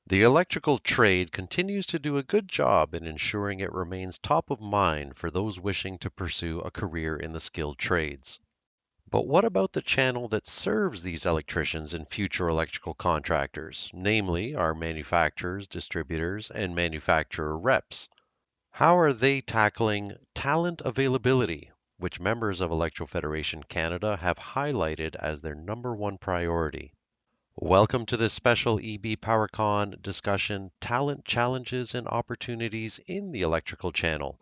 The electrical trade continues to do a good job in ensuring it remains top of mind for those wishing to pursue a career in the skilled trades. But what about the channel that serves these electricians and future electrical contractors, namely our manufacturers, distributors, and manufacturer reps? How are they tackling talent availability, which members of Electro Federation Canada have highlighted as their number one priority? Welcome to this special EBPowerCon discussion, Talent Challenges and Opportunities in the Electrical Channel,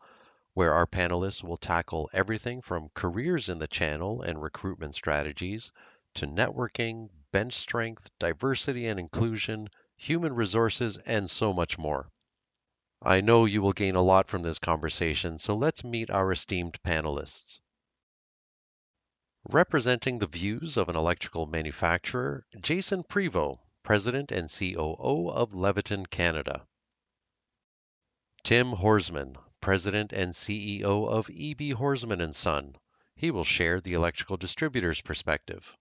where our panelists will tackle everything from careers in the channel and recruitment strategies to networking, bench strength, diversity and inclusion, human resources, and so much more. I know you will gain a lot from this conversation, so let's meet our esteemed panelists. Representing the views of an electrical manufacturer, Jason Prevost, President and COO of Leviton, Canada. Tim Horsman, President and CEO of EB Horsman and Son. He will share the electrical distributor's perspective.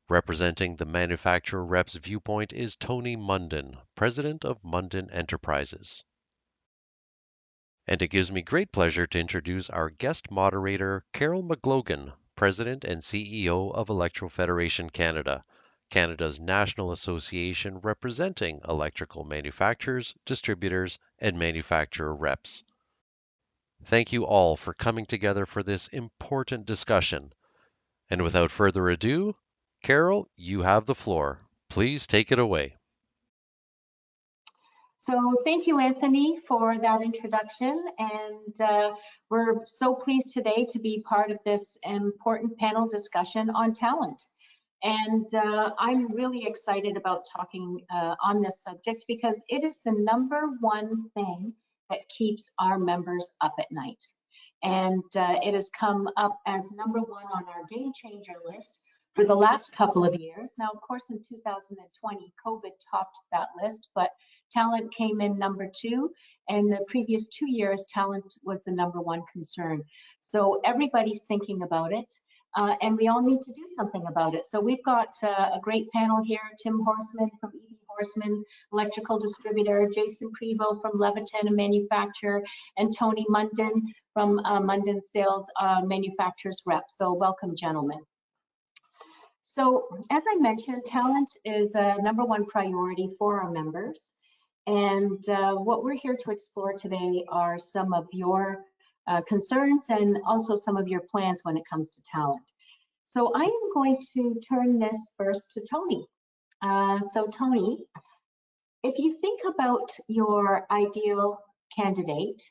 Representing the manufacturer rep's viewpoint is Tony Munden, President of Munden Enterprises. And it gives me great pleasure to introduce our guest moderator, Carol McGlogan, President and CEO of Electro Federation Canada, Canada's national association representing electrical manufacturers, distributors, and manufacturer reps. Thank you all for coming together for this important discussion. And without further ado, Carol, you have the floor. Please take it away. So thank you, Anthony, for that introduction. And we're so pleased today to be part of this important panel discussion on talent. And I'm really excited about talking on this subject because it is the number one thing that keeps our members up at night. And it has come up as number one on our game changer list for the last couple of years. Now, of course, in 2020, COVID topped that list, but talent came in number two. And the previous 2 years, talent was the number one concern. So everybody's thinking about it. And we all need to do something about it. So we've got a great panel here, Tim Horsman from EB Horsman, electrical distributor, Jason Prevost from Leviton, a manufacturer, and Tony Munden from Munden Sales Manufacturers Rep. So welcome, gentlemen. So as I mentioned, talent is a number one priority for our members. And what we're here to explore today are some of your concerns and also some of your plans when it comes to talent. So I am going to turn this first to Tony. So Tony, if you think about your ideal candidate,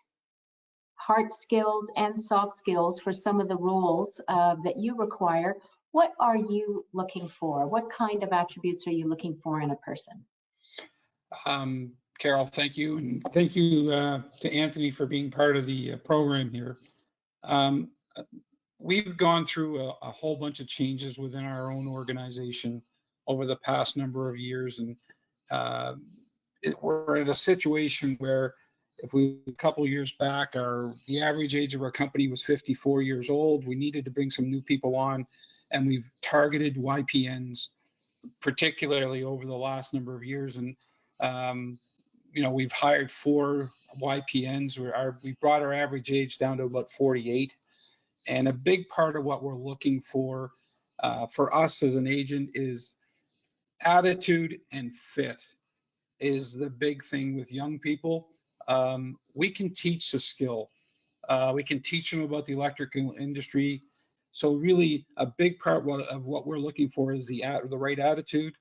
hard skills and soft skills for some of the roles that you require, what are you looking for? What kind of attributes are you looking for in a person? Carol, thank you. And thank you to Anthony for being part of the program here. We've gone through a whole bunch of changes within our own organization over the past number of years. And we're in a situation where if we, a couple of years back, the average age of our company was 54 years old. We needed to bring some new people on, and we've targeted YPNs, particularly over the last number of years. And we've hired 4 YPNs. We've brought our average age down to about 48. And a big part of what we're looking for us as an agent is attitude and fit is the big thing with young people. We can teach the skill. We can teach them about the electrical industry. So really a big part of what we're looking for is the right attitude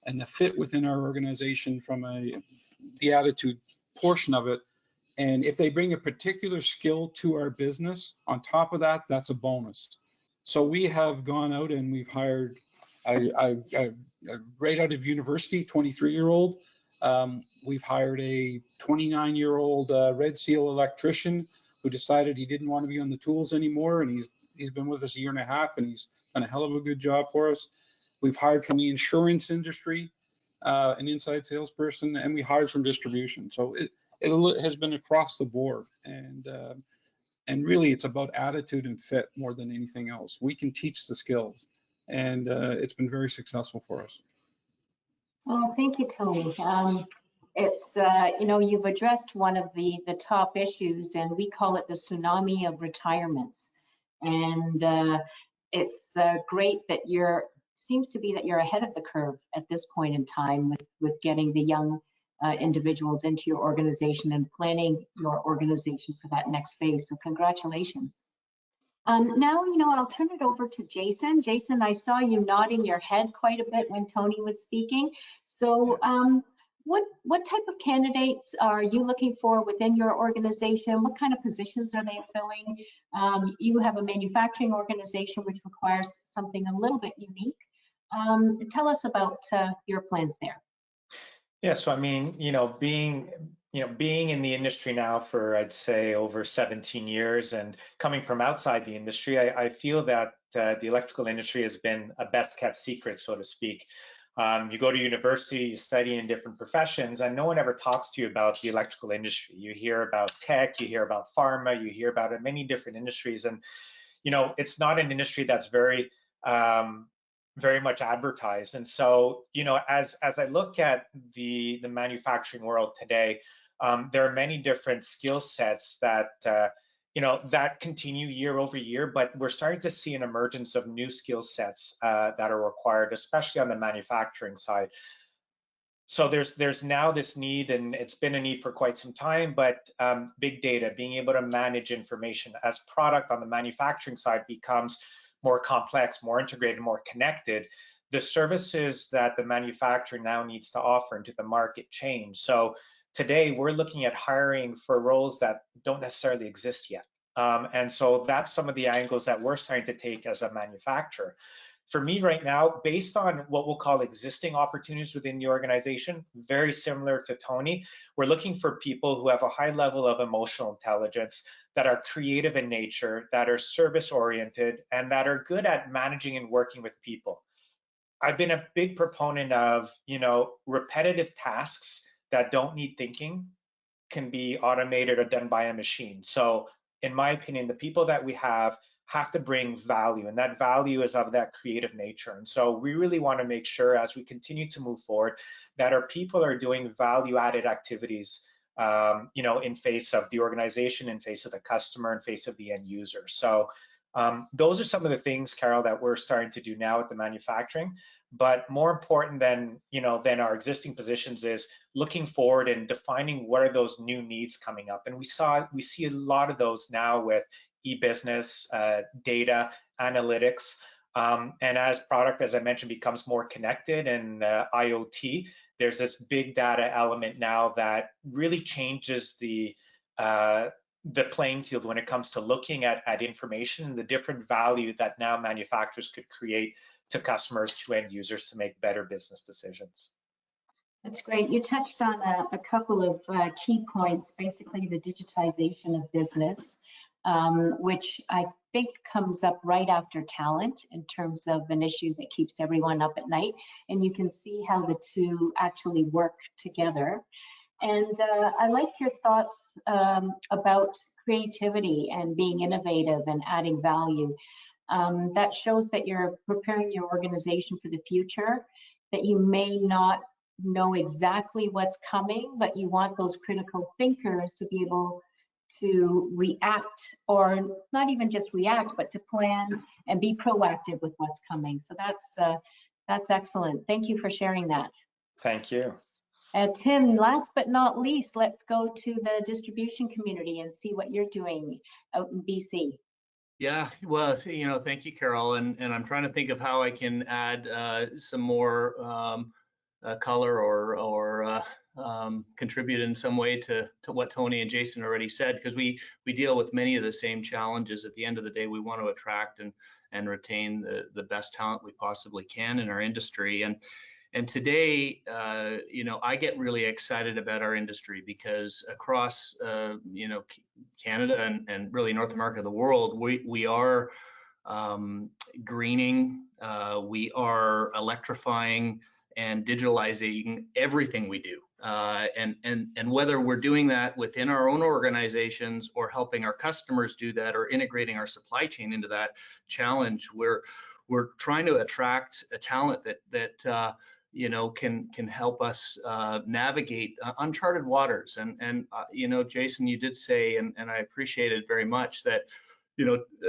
and the fit within our organization from the attitude portion of it. And if they bring a particular skill to our business, on top of that, that's a bonus. So we have gone out and we've hired a right out of university, 23-year-old. We've hired a 29-year-old Red Seal electrician who decided he didn't want to be on the tools anymore, and he's been with us a year and a half, and he's done a hell of a good job for us. We've hired from the insurance industry, an inside salesperson, and we hired from distribution. So it has been across the board, and really it's about attitude and fit more than anything else. We can teach the skills, and it's been very successful for us. Well, thank you, Tony. It's, you've addressed one of the top issues, and we call it the tsunami of retirements. And it's great that seems to be that you're ahead of the curve at this point in time with getting the young individuals into your organization and planning your organization for that next phase. So congratulations. Now, I'll turn it over to Jason. Jason, I saw you nodding your head quite a bit when Tony was speaking. So what type of candidates are you looking for within your organization? What kind of positions are they filling? You have a manufacturing organization which requires something a little bit unique. Tell us about your plans there. Yeah, so I mean, being in the industry now for, I'd say, over 17 years and coming from outside the industry, I feel that the electrical industry has been a best kept secret, so to speak. You go to university, you study in different professions, and no one ever talks to you about the electrical industry. You hear about tech, you hear about pharma, you hear about many different industries, and it's not an industry that's very much advertised. And so, as I look at the manufacturing world today, there are many different skill sets that that continue year over year, but we're starting to see an emergence of new skill sets that are required, especially on the manufacturing side. So there's now this need, and it's been a need for quite some time, but big data, being able to manage information as product on the manufacturing side becomes more complex, more integrated, more connected, the services that the manufacturer now needs to offer into the market change. So today we're looking at hiring for roles that don't necessarily exist yet. And so that's some of the angles that we're starting to take as a manufacturer. For me right now, based on what we'll call existing opportunities within the organization, very similar to Tony, we're looking for people who have a high level of emotional intelligence, that are creative in nature, that are service oriented, and that are good at managing and working with people. I've been a big proponent of, repetitive tasks that don't need thinking can be automated or done by a machine. So in my opinion, the people that we have to bring value, and that value is of that creative nature. And so we really want to make sure, as we continue to move forward, that our people are doing value-added activities, in face of the organization, in face of the customer, in face of the end user. So those are some of the things, Carol, that we're starting to do now with the manufacturing. But more important than our existing positions is looking forward and defining what are those new needs coming up. And we see a lot of those now with e-business, data, analytics, and as product, as I mentioned, becomes more connected, and IoT, there's this big data element now that really changes the playing field when it comes to looking at information and the different value that now manufacturers could create to customers, to end users, to make better business decisions. That's great. You touched on a couple of key points, basically the digitization of business, which I think comes up right after talent in terms of an issue that keeps everyone up at night. And you can see how the two actually work together. And I liked your thoughts about creativity and being innovative and adding value. That shows that you're preparing your organization for the future, that you may not know exactly what's coming, but you want those critical thinkers to be able to react, or not even just react, but to plan and be proactive with what's coming. So that's excellent. Thank you for sharing that. Thank you. Tim, last but not least, let's go to the distribution community and see what you're doing out in BC. Yeah, well, thank you, Carol. And I'm trying to think of how I can add some more color or contribute in some way to what Tony and Jason already said, because we deal with many of the same challenges. At the end of the day, we want to attract and retain the best talent we possibly can in our industry. And today, I get really excited about our industry because across, Canada and really North America, the world, we are greening, we are electrifying and digitalizing everything we do. And whether we're doing that within our own organizations or helping our customers do that or integrating our supply chain into that challenge, we're trying to attract a talent that can help us navigate uncharted waters. And Jason, you did say, and I appreciate it very much, that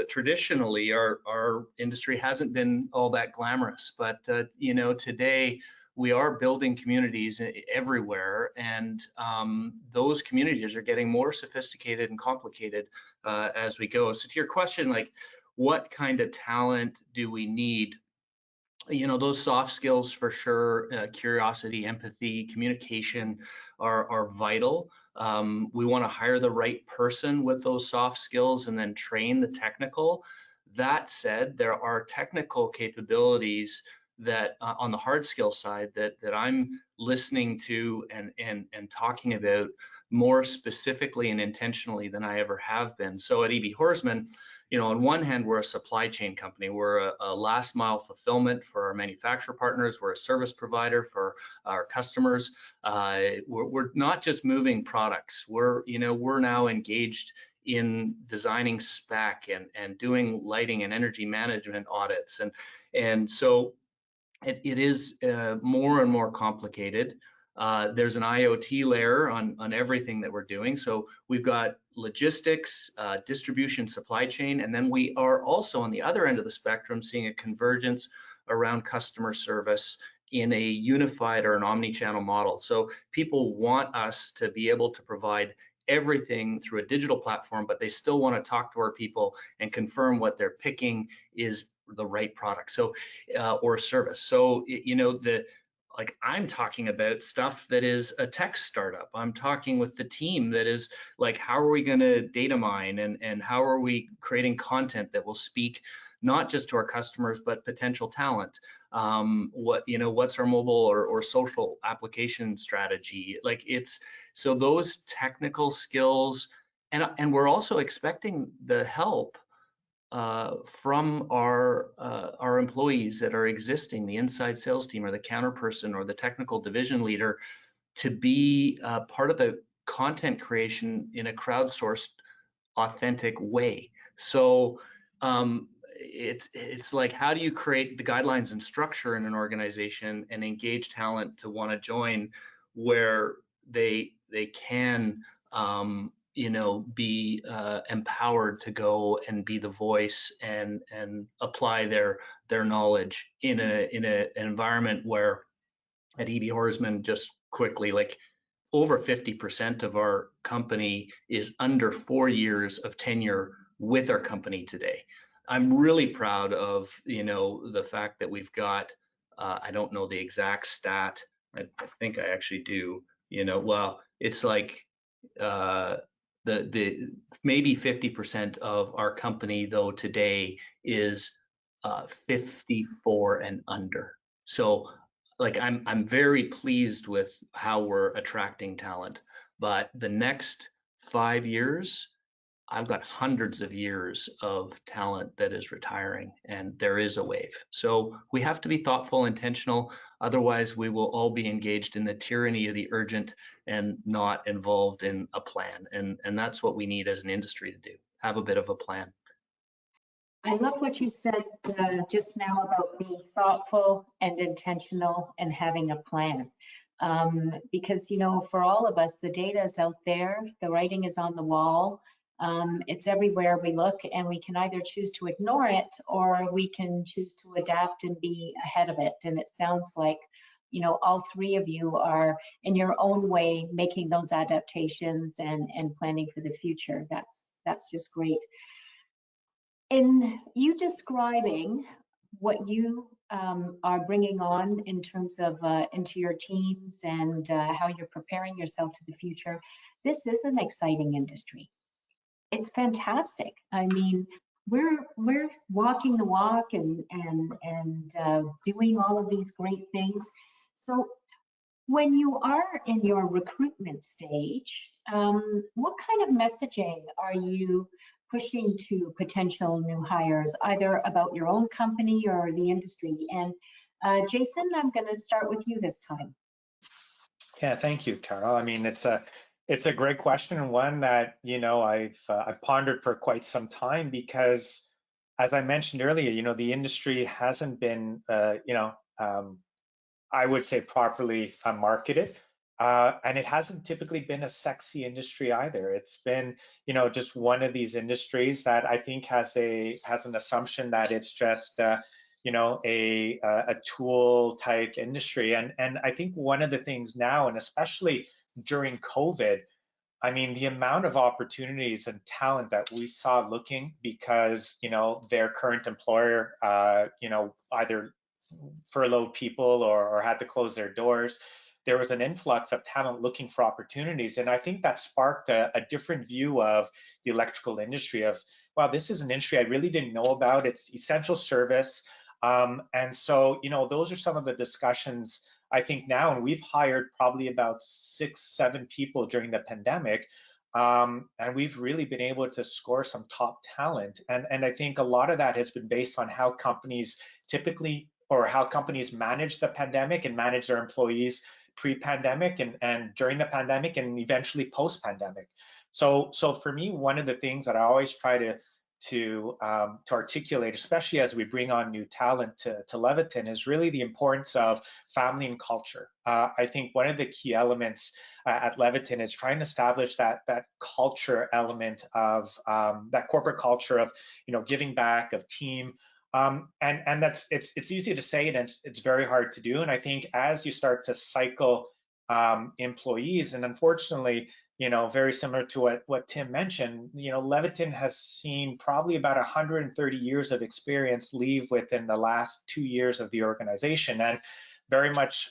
traditionally our industry hasn't been all that glamorous, but today we are building communities everywhere, and those communities are getting more sophisticated and complicated as we go. So to your question, like, what kind of talent do we need? Those soft skills for sure, curiosity, empathy, communication are vital. We want to hire the right person with those soft skills and then train the technical. That said, there are technical capabilities that on the hard skill side that I'm listening to and talking about more specifically and intentionally than I ever have been. So at EB Horsman, on one hand, we're a supply chain company. We're a last mile fulfillment for our manufacturer partners. We're a service provider for our customers. We're not just moving products. We're now engaged in designing spec and doing lighting and energy management audits. And so it is more and more complicated. There's an IoT layer on everything that we're doing. So we've got logistics, distribution, supply chain, and then we are also on the other end of the spectrum seeing a convergence around customer service in a unified or an omni-channel model. So people want us to be able to provide everything through a digital platform, but they still want to talk to our people and confirm what they're picking is the right product, so or service. So like, I'm talking about stuff that is a tech startup. I'm talking with the team that is like, how are we going to data mine and how are we creating content that will speak not just to our customers but potential talent? What's our mobile or social application strategy? Like, so those technical skills, and we're also expecting the help from our employees that are existing, the inside sales team or the counterperson or the technical division leader, to be part of the content creation in a crowdsourced, authentic way. So it's like, how do you create the guidelines and structure in an organization and engage talent to want to join, where they can be empowered to go and be the voice and apply their knowledge in an environment where at EB Horsman, just quickly, like, over 50% of our company is under 4 years of tenure with our company today. I'm really proud of the fact that we've got I don't know the exact stat. I think I actually do. Well, it's like the maybe 50% of our company though today is 54 and under. So like, I'm very pleased with how we're attracting talent, but the next 5 years, I've got hundreds of years of talent that is retiring, and there is a wave. So we have to be thoughtful, intentional. Otherwise, we will all be engaged in the tyranny of the urgent and not involved in a plan. And that's what we need as an industry to do. Have a bit of a plan. I love what you said just now about being thoughtful and intentional and having a plan. Because, for all of us, the data is out there, the writing is on the wall. It's everywhere we look, and we can either choose to ignore it or we can choose to adapt and be ahead of it. And it sounds like, all three of you are in your own way making those adaptations and planning for the future. That's just great. In you describing what you are bringing on in terms of into your teams and how you're preparing yourself to the future, this is an exciting industry. It's fantastic. I mean, we're walking the walk and doing all of these great things. So when you are in your recruitment stage, what kind of messaging are you pushing to potential new hires, either about your own company or the industry? And Jason, I'm going to start with you this time. Yeah, thank you, Carol. I mean, it's a great question, and one that I've pondered for quite some time, because, as I mentioned earlier, the industry hasn't been I would say, properly marketed. And it hasn't typically been a sexy industry either. It's been, just one of these industries that I think has an assumption that it's just, a tool type industry. And I think one of the things now, and especially during COVID, I mean, the amount of opportunities and talent that we saw looking because, their current employer, either furloughed people or had to close their doors, there was an influx of talent looking for opportunities. And I think that sparked a different view of the electrical industry of, wow, this is an industry I really didn't know about. It's essential service. And so, those are some of the discussions I think now, and we've hired probably about 6-7 people during the pandemic. And we've really been able to score some top talent. And I think a lot of that has been based on how companies typically, or how companies manage the pandemic and manage their employees pre-pandemic and during the pandemic and eventually post-pandemic. So for me, one of the things that I always try to articulate, especially as we bring on new talent to Leviton, is really the importance of family and culture. I think one of the key elements at Leviton is trying to establish that culture element of that corporate culture of giving back, of team. And that's it's easy to say and it's very hard to do. And I think as you start to cycle employees, and unfortunately, very similar to what Tim mentioned, Leviton has seen probably about 130 years of experience leave within the last 2 years of the organization. And very much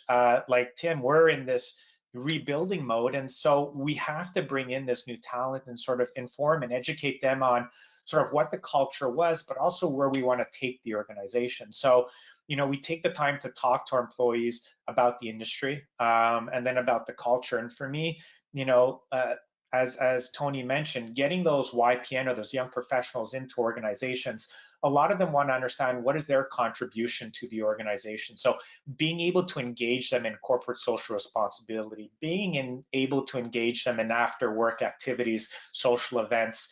like Tim, we're in this rebuilding mode. And so we have to bring in this new talent and sort of inform and educate them on sort of what the culture was, but also where we want to take the organization. So, we take the time to talk to our employees about the industry and then about the culture. And for me, as Tony mentioned, getting those YPN or those young professionals into organizations, a lot of them want to understand what is their contribution to the organization. So being able to engage them in corporate social responsibility, able to engage them in after work activities, social events.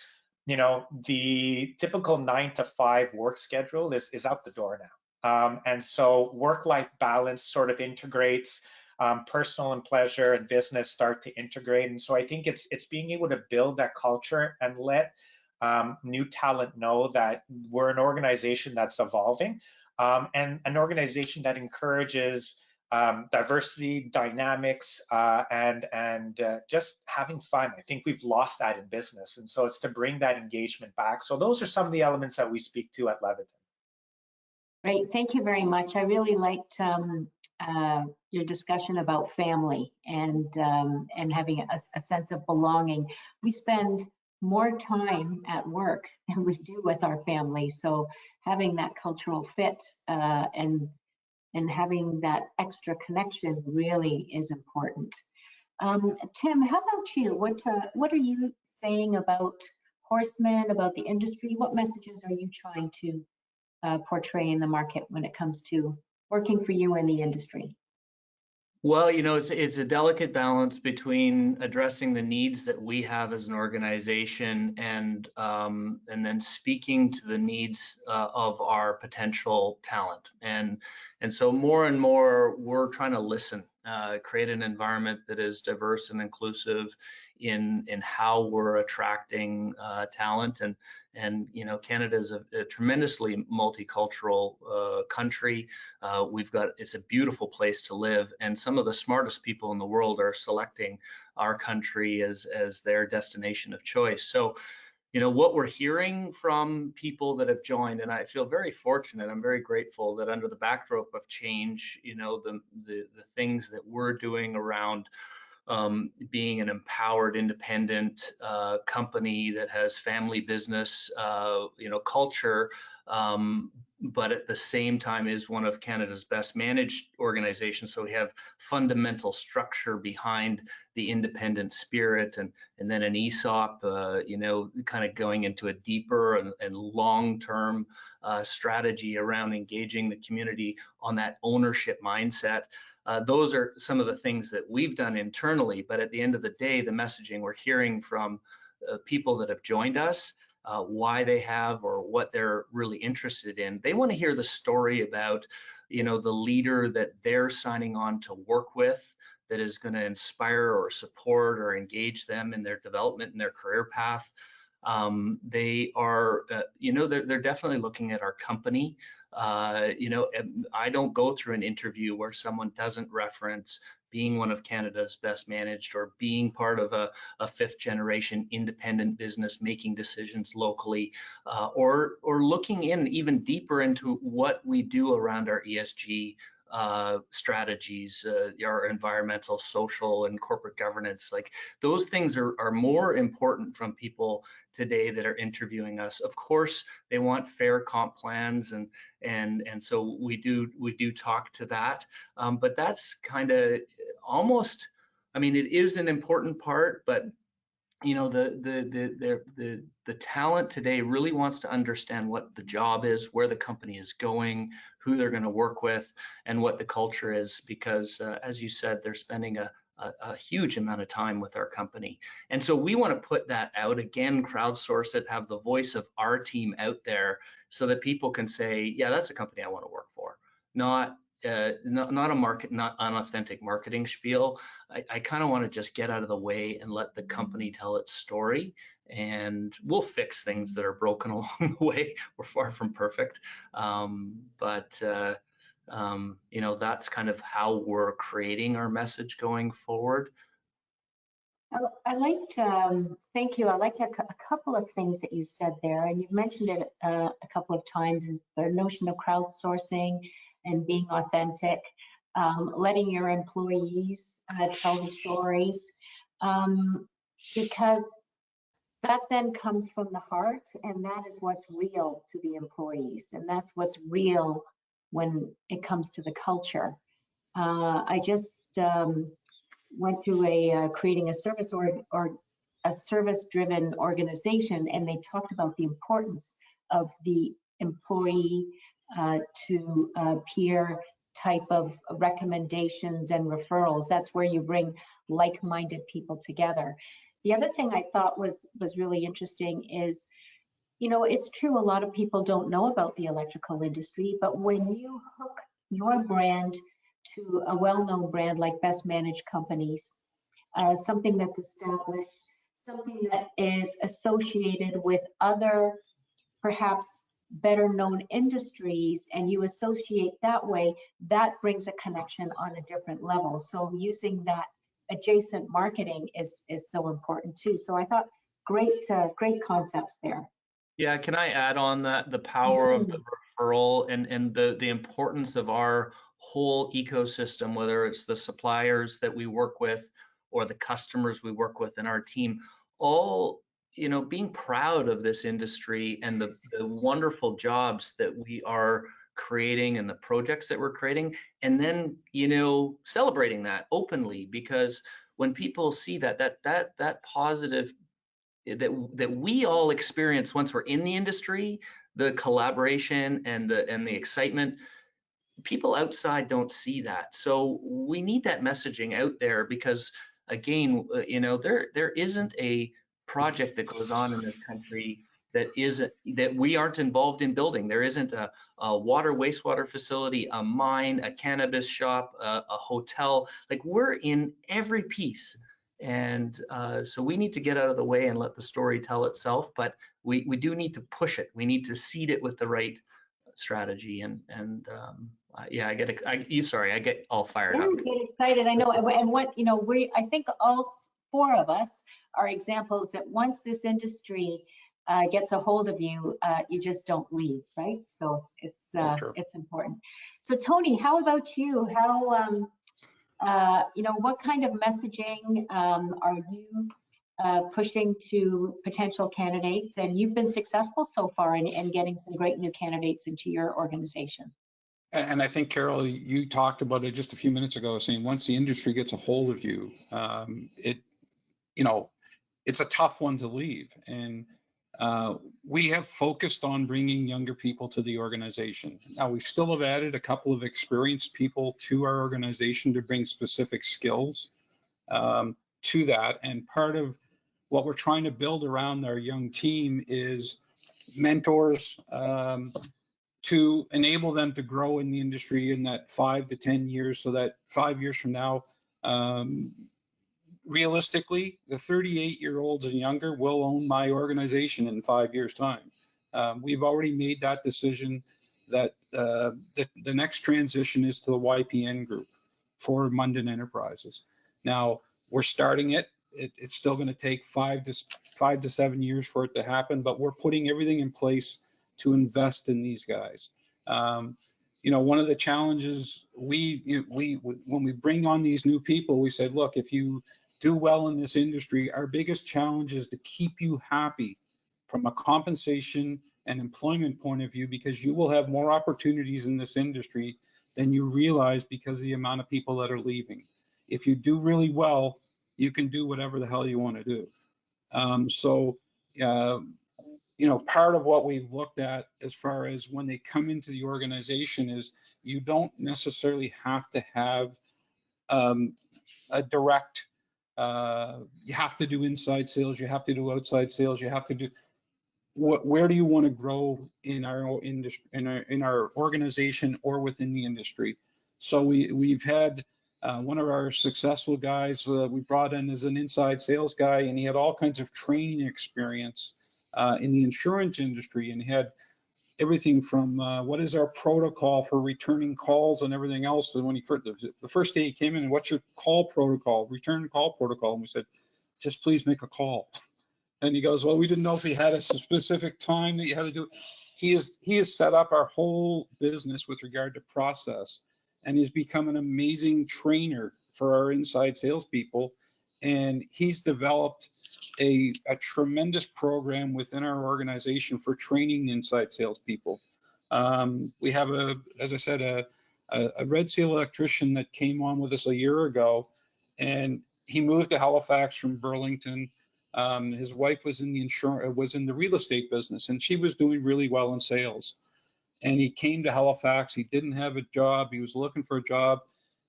The typical 9 to 5 work schedule is out the door now. And so work-life balance sort of integrates, personal and pleasure and business start to integrate. And so I think it's being able to build that culture and let new talent know that we're an organization that's evolving and an organization that encourages diversity, dynamics, and just having fun. I think we've lost that in business. And so it's to bring that engagement back. So those are some of the elements that we speak to at Leviton. Great, thank you very much. I really liked your discussion about family and having a sense of belonging. We spend more time at work than we do with our family. So having that cultural fit and having that extra connection really is important. Tim, how about you? What are you saying about Horsman, about the industry? What messages are you trying to portray in the market when it comes to working for you in the industry? Well, it's a delicate balance between addressing the needs that we have as an organization and then speaking to the needs of our potential talent. And so more and more, we're trying to listen, create an environment that is diverse and inclusive in how we're attracting talent. And Canada is a tremendously multicultural country. It's a beautiful place to live, and some of the smartest people in the world are selecting our country as their destination of choice. So, what we're hearing from people that have joined, and I feel very fortunate, I'm very grateful that under the backdrop of change, the things that we're doing around being an empowered, independent company that has family business, culture, but at the same time is one of Canada's best managed organizations. So we have fundamental structure behind the independent spirit, and then an ESOP, kind of going into a deeper and long-term strategy around engaging the community on that ownership mindset. Those are some of the things that we've done internally, but at the end of the day, the messaging we're hearing from people that have joined us why they have or what they're really interested in. They want to hear the story about, you know, the leader that they're signing on to work with, that is going to inspire or support or engage them in their development and their career path. They are, you know, they're definitely looking at our company. You know, I don't go through an interview where someone doesn't reference being one of Canada's best managed, or being part of a fifth generation independent business making decisions locally, or looking in even deeper into what we do around our ESG strategies, our environmental, social, and corporate governance. Like, those things are more important from people today that are interviewing us. Of course, they want fair comp plans, and so we do talk to that. But that's kind of almost, I mean, it is an important part, but you know, the talent today really wants to understand what the job is, where the company is going, who they're going to work with, and what the culture is, because as you said, they're spending a huge amount of time with our company. And so we want to put that out again, crowdsource it, have the voice of our team out there so that people can say, yeah, that's a company I want to work for. Not not unauthentic marketing spiel. I kind of want to just get out of the way and let the company tell its story, and we'll fix things that are broken along the way. We're far from perfect, but you know, that's kind of how we're creating our message going forward. I liked, thank you. I liked a couple of things that you said there, and you've mentioned it a couple of times, is the notion of crowdsourcing and being authentic, letting your employees tell the stories, because that then comes from the heart, and that is what's real to the employees, and that's what's real when it comes to the culture. I just went through a creating a service or a service-driven organization, and they talked about the importance of the employee to peer type of recommendations and referrals. That's where you bring like-minded people together. The other thing I thought was really interesting is, you know, it's true, a lot of people don't know about the electrical industry, but when you hook your brand to a well-known brand like Best Managed Companies, something that's established, something that is associated with other perhaps better known industries, and you associate that way, that brings a connection on a different level. So using that adjacent marketing is so important too. So I thought great concepts there. Yeah, can I add on that, the power of the referral and the importance of our whole ecosystem, whether it's the suppliers that we work with or the customers we work with in our team, all, you know, being proud of this industry and the wonderful jobs that we are creating and the projects that we're creating, and then, you know, celebrating that openly, because when people see that positive that we all experience once we're in the industry, the collaboration and the excitement, people outside don't see that. So we need that messaging out there, because again, you know, there isn't a project that goes on in this country that we aren't involved in building. There isn't a water wastewater facility, a mine, a cannabis shop, a hotel. Like, we're in every piece. And so we need to get out of the way and let the story tell itself, but we do need to push it. We need to seed it with the right strategy. And yeah, I get all fired up. I get excited, I know. And what, you know, I think all four of us are examples that once this industry gets a hold of you, you just don't leave, right? So it's important. So Tony, how about you? How you know, what kind of messaging are you pushing to potential candidates? And you've been successful so far in getting some great new candidates into your organization. And I think, Carol, you talked about it just a few minutes ago, saying once the industry gets a hold of you, you know, it's a tough one to leave. And we have focused on bringing younger people to the organization. Now, we still have added a couple of experienced people to our organization to bring specific skills to that. And part of what we're trying to build around our young team is mentors to enable them to grow in the industry in that 5 to 10 years, so that 5 years from now, realistically, the 38-year-olds and younger will own my organization in 5 years' time. We've already made that decision that the next transition is to the YPN group for Munden Enterprises. Now, we're starting it. It's still going to take 5 to 7 years for it to happen, but we're putting everything in place to invest in these guys. You know, one of the challenges when we bring on these new people, we said, look, if you do well in this industry, our biggest challenge is to keep you happy from a compensation and employment point of view, because you will have more opportunities in this industry than you realize because of the amount of people that are leaving. If you do really well, you can do whatever the hell you want to do. You know, part of what we've looked at as far as when they come into the organization is you don't necessarily have to have a direct, you have to do inside sales, you have to do outside sales, you have to do, where do you want to grow in our industry, in our organization or within the industry? So we've had one of our successful guys we brought in as an inside sales guy, and he had all kinds of training experience in the insurance industry, and he had everything from what is our protocol for returning calls and everything else. And when the first day he came in, what's your call protocol, return call protocol? And we said, just please make a call. And he goes, well, we didn't know if he had a specific time that you had to do it. He has set up our whole business with regard to process, and he's become an amazing trainer for our inside salespeople. And he's developed a tremendous program within our organization for training inside salespeople. We have as I said, a Red Seal electrician that came on with us a year ago, and he moved to Halifax from Burlington. His wife was in the real estate business, and she was doing really well in sales. And he came to Halifax. He didn't have a job. He was looking for a job,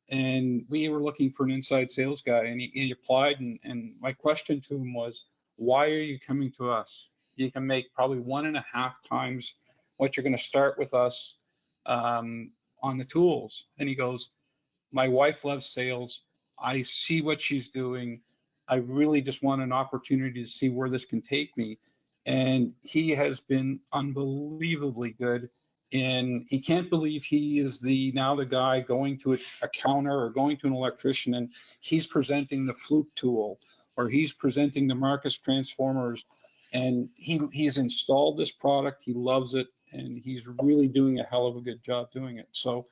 and we were looking for an inside sales guy. And he applied. And my question to him was, "Why are you coming to us? You can make probably 1.5 times what you're going to start with us on the tools." And he goes, "My wife loves sales. I see what she's doing. I really just want an opportunity to see where this can take me." And he has been unbelievably good. And he can't believe he is now the guy going to a counter or going to an electrician, and he's presenting the Fluke tool, or he's presenting the Marcus transformers. And he's installed this product. He loves it, and he's really doing a hell of a good job doing it. So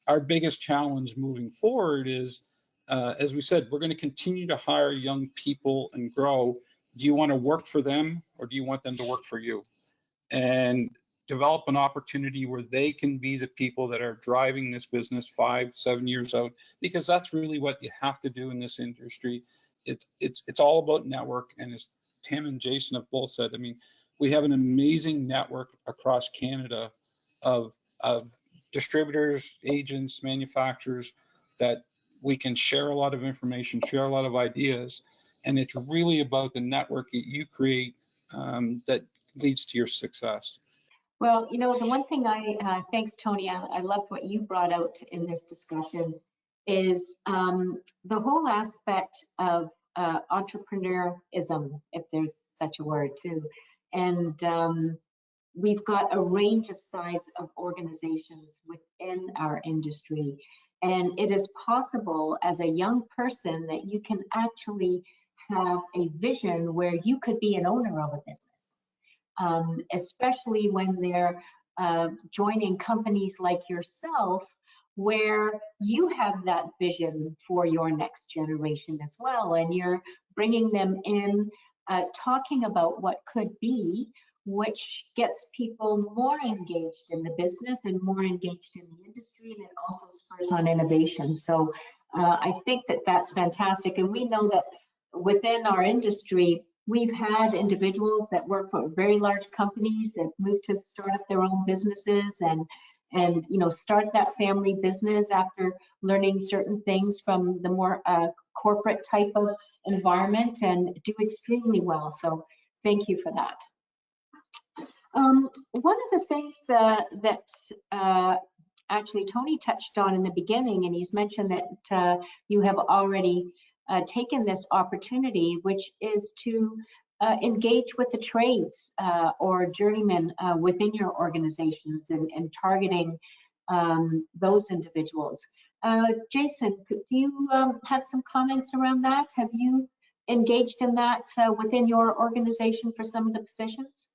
our biggest challenge moving forward is, as we said, we're going to continue to hire young people and grow. Do you want to work for them, or do you want them to work for you? And develop an opportunity where they can be the people that are driving this business 5, 7 years out, because that's really what you have to do in this industry. It's all about network, and as Tim and Jason have both said, I mean, we have an amazing network across Canada of distributors, agents, manufacturers, that we can share a lot of information, share a lot of ideas, and it's really about the network that you create that leads to your success. Well, you know, the one thing thanks, Tony, I loved what you brought out in this discussion is the whole aspect of entrepreneurism, if there's such a word too. And we've got a range of size of organizations within our industry. And it is possible as a young person that you can actually have a vision where you could be an owner of a business, especially when they're joining companies like yourself, where you have that vision for your next generation as well. And you're bringing them in, talking about what could be, which gets people more engaged in the business and more engaged in the industry, and it also spurs on innovation. So I think that that's fantastic. And we know that within our industry, we've had individuals that work for very large companies that move to start up their own businesses, and start that family business after learning certain things from the more corporate type of environment and do extremely well. So thank you for that. One of the things that actually Tony touched on in the beginning, and he's mentioned that you have already taken this opportunity, which is to engage with the trades or journeymen within your organizations and targeting those individuals. Jason, do you have some comments around that? Have you engaged in that within your organization for some of the positions?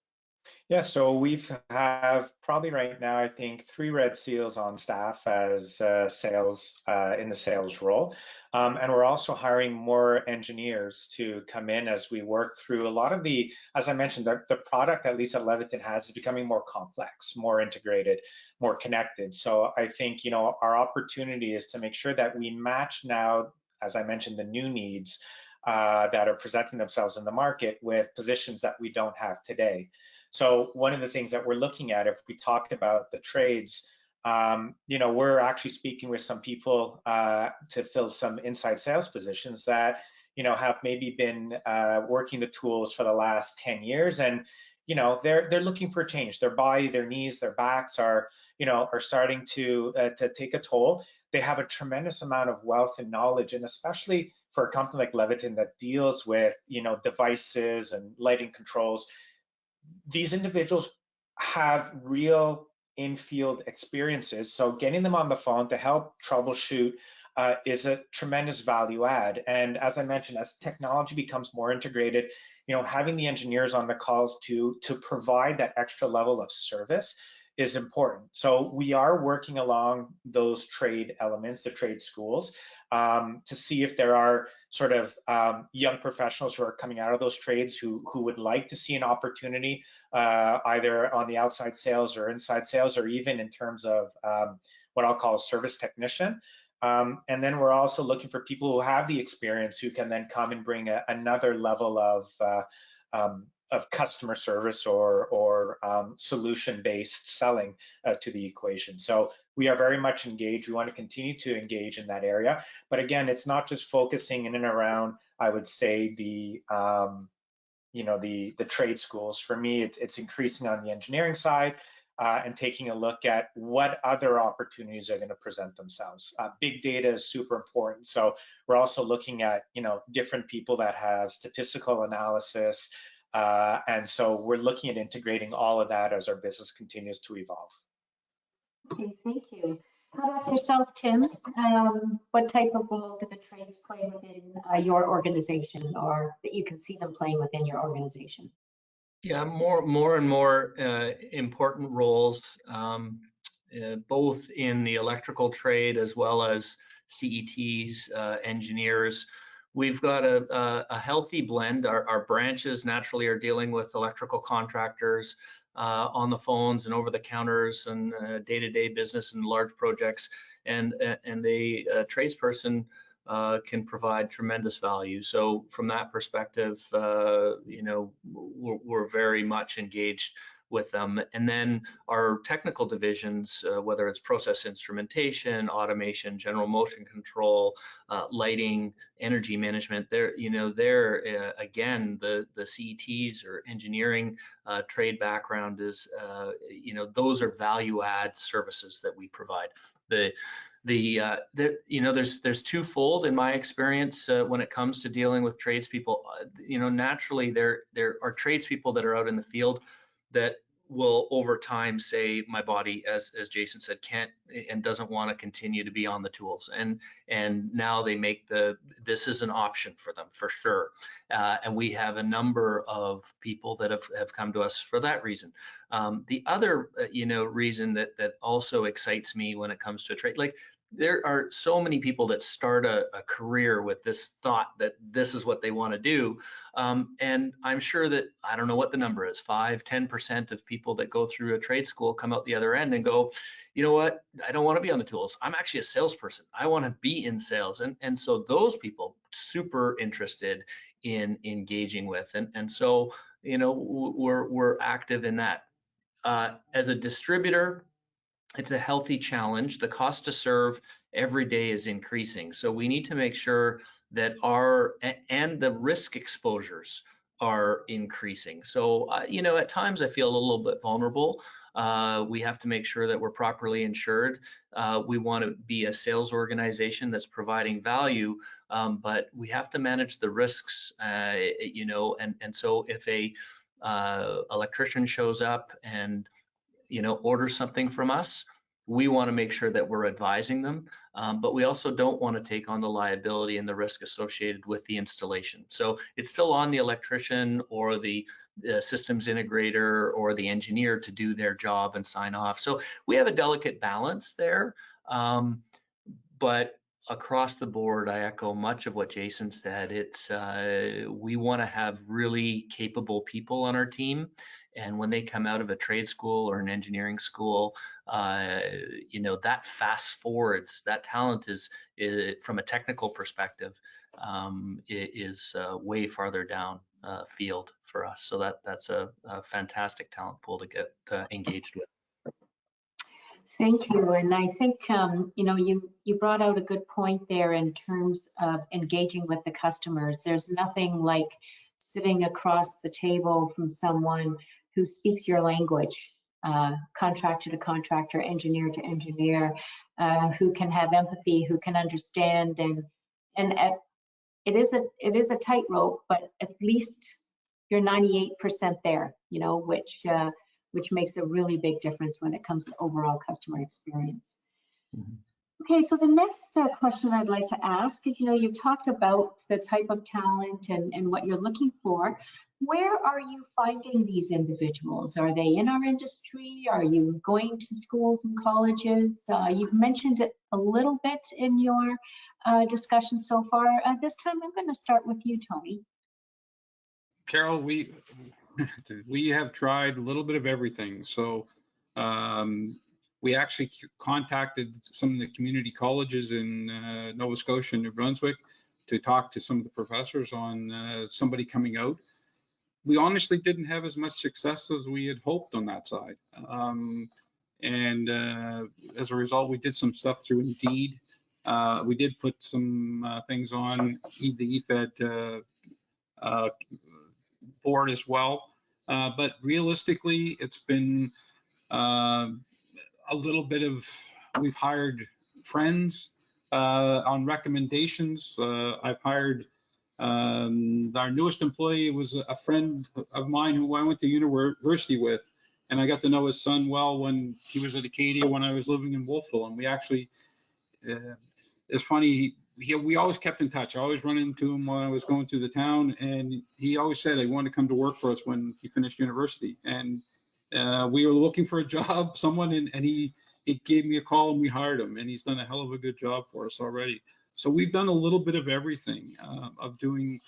Yeah, so we have probably right now, I think, 3 Red Seals on staff as sales in the sales role. And we're also hiring more engineers to come in as we work through a lot of the, as I mentioned, the product, at least at Leviton, is becoming more complex, more integrated, more connected. So I think, our opportunity is to make sure that we match now, as I mentioned, the new needs that are presenting themselves in the market with positions that we don't have today. So one of the things that we're looking at, if we talked about the trades, we're actually speaking with some people to fill some inside sales positions that, have maybe been working the tools for the last 10 years. And, they're looking for a change. Their body, their knees, their backs are starting to take a toll. They have a tremendous amount of wealth and knowledge, and especially for a company like Leviton that deals with, devices and lighting controls, these individuals have real in-field experiences. So getting them on the phone to help troubleshoot is a tremendous value add. And as I mentioned, as technology becomes more integrated, having the engineers on the calls to provide that extra level of service is important. So we are working along those trade elements, the trade schools, to see if there are sort of young professionals who are coming out of those trades who would like to see an opportunity either on the outside sales or inside sales, or even in terms of what I'll call a service technician. And then we're also looking for people who have the experience who can then come and bring another level of customer service or solution-based selling to the equation. So we are very much engaged. We want to continue to engage in that area. But again, it's not just focusing in and around, I would say, the trade schools. For me, it's increasing on the engineering side and taking a look at what other opportunities are going to present themselves. Big data is super important. So we're also looking at, different people that have statistical analysis, and so we're looking at integrating all of that as our business continues to evolve. Okay, thank you. How about yourself, Tim? What type of role do the trades play within your organization, or that you can see them playing within your organization? Yeah, more and more important roles, both in the electrical trade as well as CETs, engineers. We've got a healthy blend. Our branches naturally are dealing with electrical contractors on the phones and over the counters and day-to-day business and large projects. And a tradesperson can provide tremendous value. So from that perspective, we're very much engaged with them. And then our technical divisions, whether it's process instrumentation, automation, general motion control, lighting, energy management, they're again, the CETs or engineering trade background is, those are value add services that we provide. There's twofold in my experience when it comes to dealing with tradespeople. Naturally there are tradespeople that are out in the field that will over time say, my body, as Jason said, can't and doesn't want to continue to be on the tools, and now they make this is an option for them for sure. And we have a number of people that have come to us for that reason. The other reason that also excites me when it comes to a trade, like, there are so many people that start a career with this thought that this is what they want to do. And I'm sure that, I don't know what the number is, 5-10% of people that go through a trade school come out the other end and go, you know what, I don't want to be on the tools. I'm actually a salesperson. I want to be in sales. And so those people super interested in engaging with. And so, we're active in that. As a distributor, it's a healthy challenge. The cost to serve every day is increasing. So we need to make sure that and the risk exposures are increasing. So, at times I feel a little bit vulnerable. We have to make sure that we're properly insured. We want to be a sales organization that's providing value, but we have to manage the risks, and so if a electrician shows up and orders something from us, we want to make sure that we're advising them, but we also don't want to take on the liability and the risk associated with the installation. So it's still on the electrician or the systems integrator or the engineer to do their job and sign off. So we have a delicate balance there, but across the board, I echo much of what Jason said. It's we want to have really capable people on our team, and when they come out of a trade school or an engineering school, that fast forwards. That talent is from a technical perspective, is way farther down field for us. So that's a fantastic talent pool to get engaged with. Thank you. And I think, you brought out a good point there in terms of engaging with the customers. There's nothing like sitting across the table from someone who speaks your language, contractor to contractor, engineer to engineer, who can have empathy, who can understand. And it is a tightrope, but at least you're 98% there, which makes a really big difference when it comes to overall customer experience. Mm-hmm. Okay, so the next question I'd like to ask is, you've talked about the type of talent and what you're looking for. Where are you finding these individuals? Are they in our industry? Are you going to schools and colleges? You've mentioned it a little bit in your discussion so far. This time I'm going to start with you, Tony. Carol, we have tried a little bit of everything. So we actually contacted some of the community colleges in Nova Scotia and New Brunswick to talk to some of the professors on somebody coming out. We honestly didn't have as much success as we had hoped on that side. And as a result, we did some stuff through Indeed. We did put some things on the EFED board as well. But realistically, it's been a little bit of, we've hired friends on recommendations. I've hired, our newest employee was a friend of mine who I went to university with, and I got to know his son well when he was at Acadia when I was living in Wolfville. And we actually, it's funny, we always kept in touch. I always run into him while I was going through the town, and he always said he wanted to come to work for us when he finished university. And we were looking for a job, someone, and he gave me a call and we hired him, and he's done a hell of a good job for us already. So we've done a little bit of everything, of doing,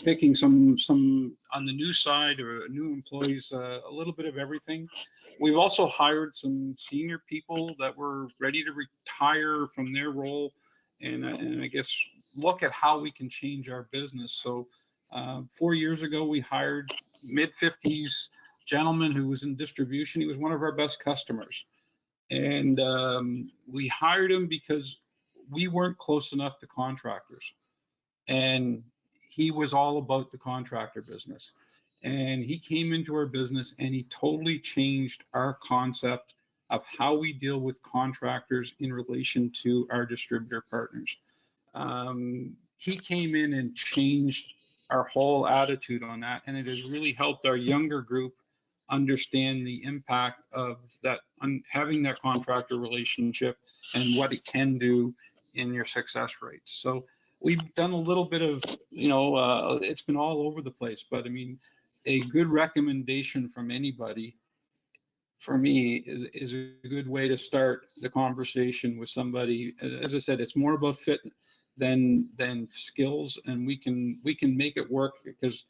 picking some on the new side or new employees, a little bit of everything. We've also hired some senior people that were ready to retire from their role, and I guess look at how we can change our business. So 4 years ago, we hired mid-50s gentleman who was in distribution. He was one of our best customers. And we hired him because we weren't close enough to contractors. And he was all about the contractor business. And he came into our business and he totally changed our concept of how we deal with contractors in relation to our distributor partners. He came in and changed our whole attitude on that, and it has really helped our younger group understand the impact of that, having that contractor relationship and what it can do in your success rates. So we've done a little bit of, it's been all over the place, but I mean, a good recommendation from anybody for me is a good way to start the conversation with somebody. As I said, it's more about fit than skills, and we can make it work because,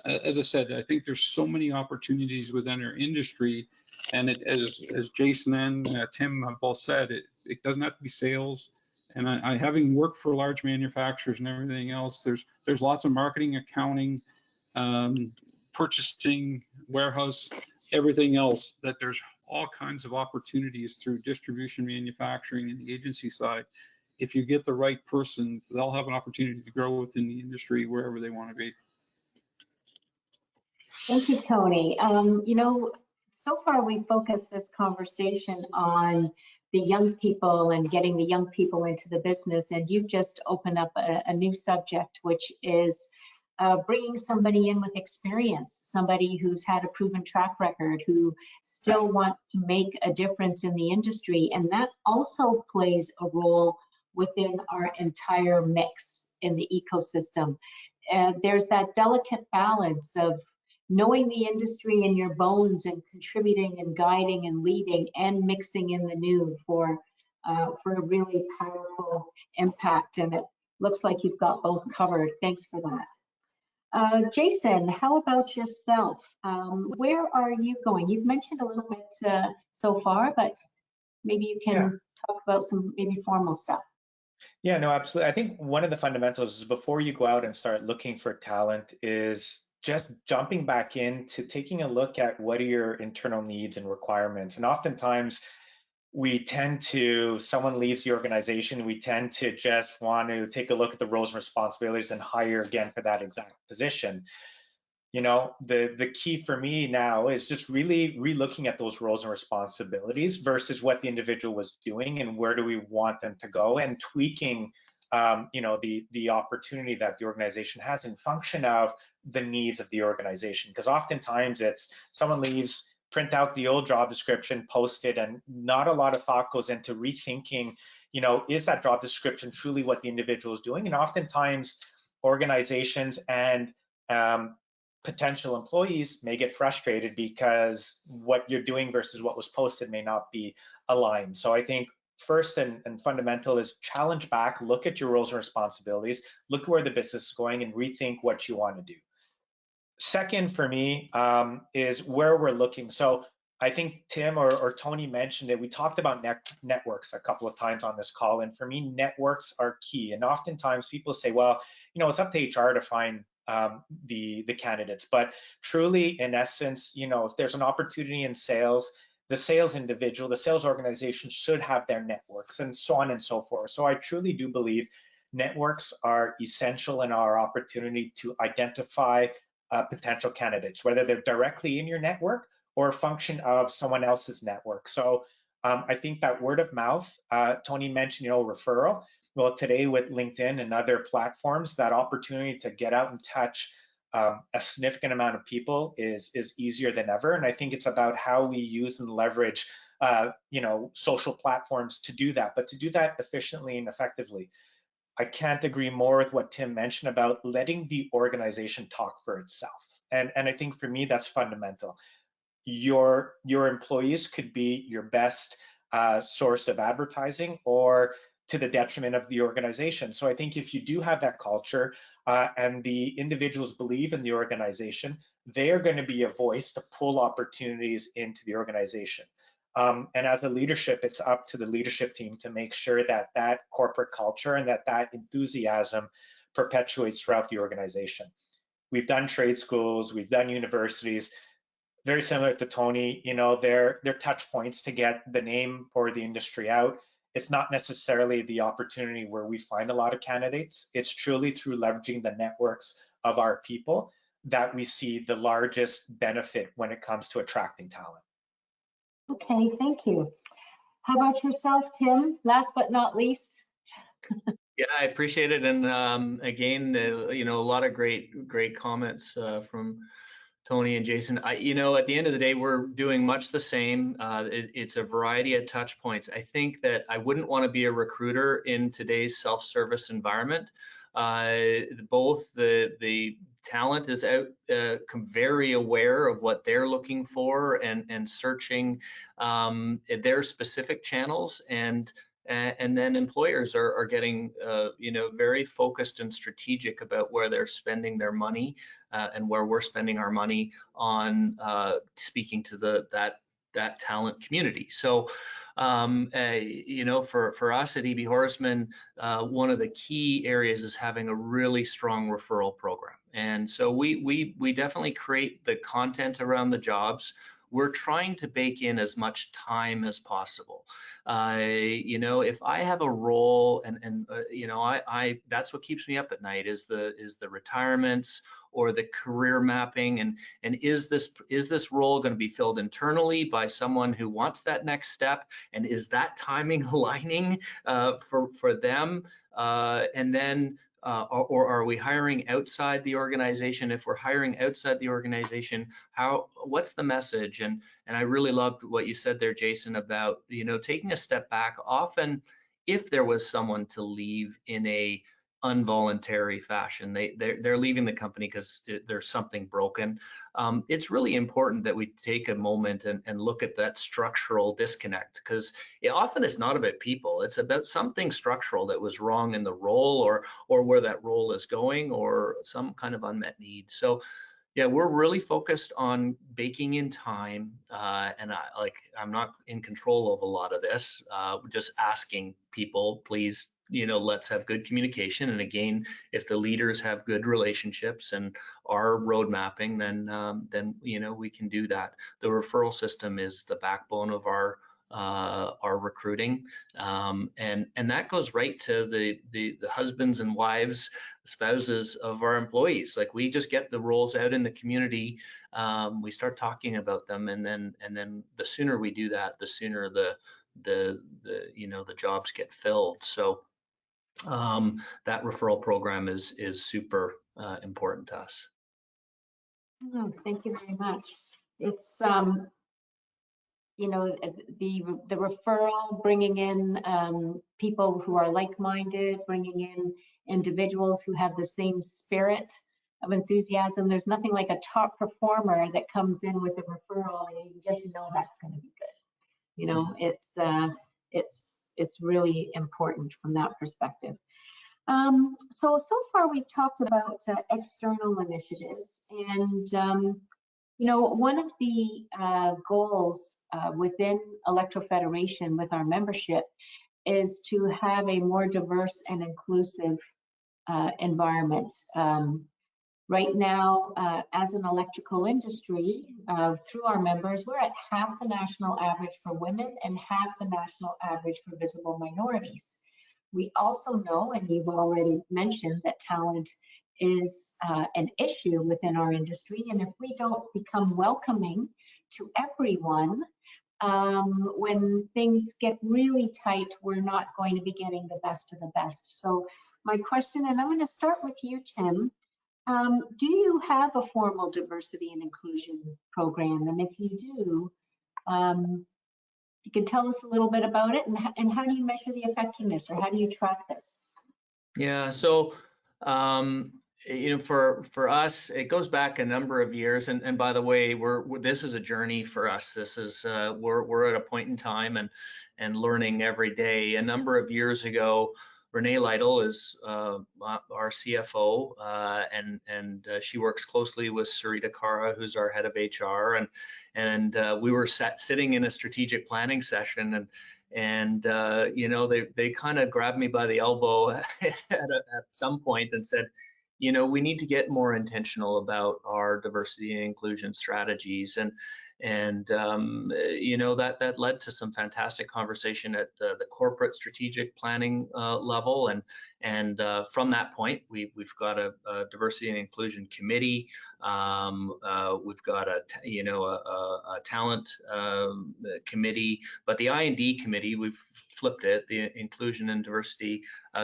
as I said, I think there's so many opportunities within our industry, and as Jason and Tim have both said, it doesn't have to be sales. And I having worked for large manufacturers and everything else, there's lots of marketing, accounting, purchasing, warehouse, everything else, that there's all kinds of opportunities through distribution, manufacturing, and the agency side. If you get the right person, they'll have an opportunity to grow within the industry wherever they want to be. Thank you, Tony. You know, so far we focused this conversation on the young people and getting the young people into the business, and you've just opened up a new subject, which is bringing somebody in with experience, somebody who's had a proven track record, who still wants to make a difference in the industry, and that also plays a role within our entire mix in the ecosystem. There's that delicate balance of knowing the industry in your bones and contributing and guiding and leading and mixing in the new for a really powerful impact. And it looks like you've got both covered. Thanks for that. Jason, how about yourself? Where are you going? You've mentioned a little bit so far, but maybe you can talk about some maybe formal stuff. Yeah, no, absolutely. I think one of the fundamentals is before you go out and start looking for talent is just jumping back into taking a look at what are your internal needs and requirements. And oftentimes we tend to, someone leaves the organization, we tend to just want to take a look at the roles and responsibilities and hire again for that exact position. You know, the key for me now is just really re-looking at those roles and responsibilities versus what the individual was doing and where do we want them to go, and tweaking you know, the opportunity that the organization has in function of the needs of the organization. Because oftentimes it's someone leaves, print out the old job description, post it, and not a lot of thought goes into rethinking, you know, is that job description truly what the individual is doing? And oftentimes organizations and potential employees may get frustrated because what you're doing versus what was posted may not be aligned. So I think first and fundamental is challenge back, look at your roles and responsibilities, look where the business is going, and rethink what you want to do. Second for me is where we're looking. So I think Tim or Tony mentioned it. We talked about networks a couple of times on this call, and for me, networks are key. And oftentimes people say, well, you know, it's up to HR to find the candidates, but truly, in essence, you know, if there's an opportunity in sales, the sales individual, the sales organization should have their networks, and so on and so forth. So I truly do believe networks are essential in our opportunity to identify potential candidates, whether they're directly in your network or a function of someone else's network. So I think that word of mouth, Tony mentioned, you know, referral. Well, today with LinkedIn and other platforms, that opportunity to get out and touch a significant amount of people is easier than ever. And I think it's about how we use and leverage, you know, social platforms to do that, but to do that efficiently and effectively. I can't agree more with what Tim mentioned about letting the organization talk for itself. And I think for me, that's fundamental. Your employees could be your best source of advertising, or to the detriment of the organization. So I think if you do have that culture and the individuals believe in the organization, they are going to be a voice to pull opportunities into the organization. And as a leadership, it's up to the leadership team to make sure that that corporate culture and that enthusiasm perpetuates throughout the organization. We've done trade schools, we've done universities, very similar to Tony, you know, they're touch points to get the name or the industry out. It's not necessarily the opportunity where we find a lot of candidates. It's truly through leveraging the networks of our people that we see the largest benefit when it comes to attracting talent. Okay, thank you. How about yourself, Tim? Last but not least. Yeah, I appreciate it. And again, you know, a lot of great comments from Tony and Jason. You know, at the end of the day, we're doing much the same. It's a variety of touch points. I think that I wouldn't want to be a recruiter in today's self-service environment. Both the talent is out, very aware of what they're looking for and searching their specific channels, and then employers are getting you know, very focused and strategic about where they're spending their money and where we're spending our money on speaking to that talent community. So you know, for us at EB Horsman, one of the key areas is having a really strong referral program. And so we definitely create the content around the jobs. we're trying to bake in as much time as possible. You know, if I have a role, and you know, I that's what keeps me up at night is the retirements or the career mapping, and is this role going to be filled internally by someone who wants that next step, and is that timing aligning for them, and then or are we hiring outside the organization? If we're hiring outside the organization, what's the message? And I really loved what you said there, Jason, about, you know, taking a step back. Often, if there was someone to leave in a involuntary fashion, they're leaving the company because there's something broken. It's really important that we take a moment and look at that structural disconnect, because often it's not about people, it's about something structural that was wrong in the role, or where that role is going, or some kind of unmet need. So yeah, we're really focused on baking in time, and I'm not in control of a lot of this. Just asking people, please, you know, let's have good communication. And again, if the leaders have good relationships and are road mapping, then you know, we can do that. The referral system is the backbone of our recruiting, and that goes right to the husbands and wives, spouses of our employees. Like, we just get the roles out in the community, we start talking about them, and then the sooner we do that, the sooner the you know, the jobs get filled. So that referral program is super important to us. Oh, thank you very much. It's you know, the referral, bringing in people who are like-minded, bringing in individuals who have the same spirit of enthusiasm. There's nothing like a top performer that comes in with a referral and you just know that's going to be good. You know, it's really important from that perspective. So far we've talked about external initiatives, and you know, one of the goals within Electro Federation with our membership is to have a more diverse and inclusive environment. Right now, as an electrical industry, through our members, we're at half the national average for women and half the national average for visible minorities. We also know, and you've already mentioned, that talent is an issue within our industry, and if we don't become welcoming to everyone, when things get really tight, we're not going to be getting the best of the best. So my question, and I'm going to start with you, Tim, do you have a formal diversity and inclusion program? And if you do, you can tell us a little bit about it, and how do you measure the effectiveness, or how do you track this? Yeah, so you know, for us, it goes back a number of years, and by the way, this is a journey for us. This is we're at a point in time and learning every day. A number of years ago, Renee Lytle is our CFO, and she works closely with Sarita Kara, who's our head of HR, and we were sitting in a strategic planning session, and you know, they kind of grabbed me by the elbow at some point and said, you know, we need to get more intentional about our diversity and inclusion strategies, and you know, that led to some fantastic conversation at the corporate strategic planning level, and from that point, we've got a diversity and inclusion committee. We've got a talent committee, but the I&D committee, we've flipped it. The inclusion and diversity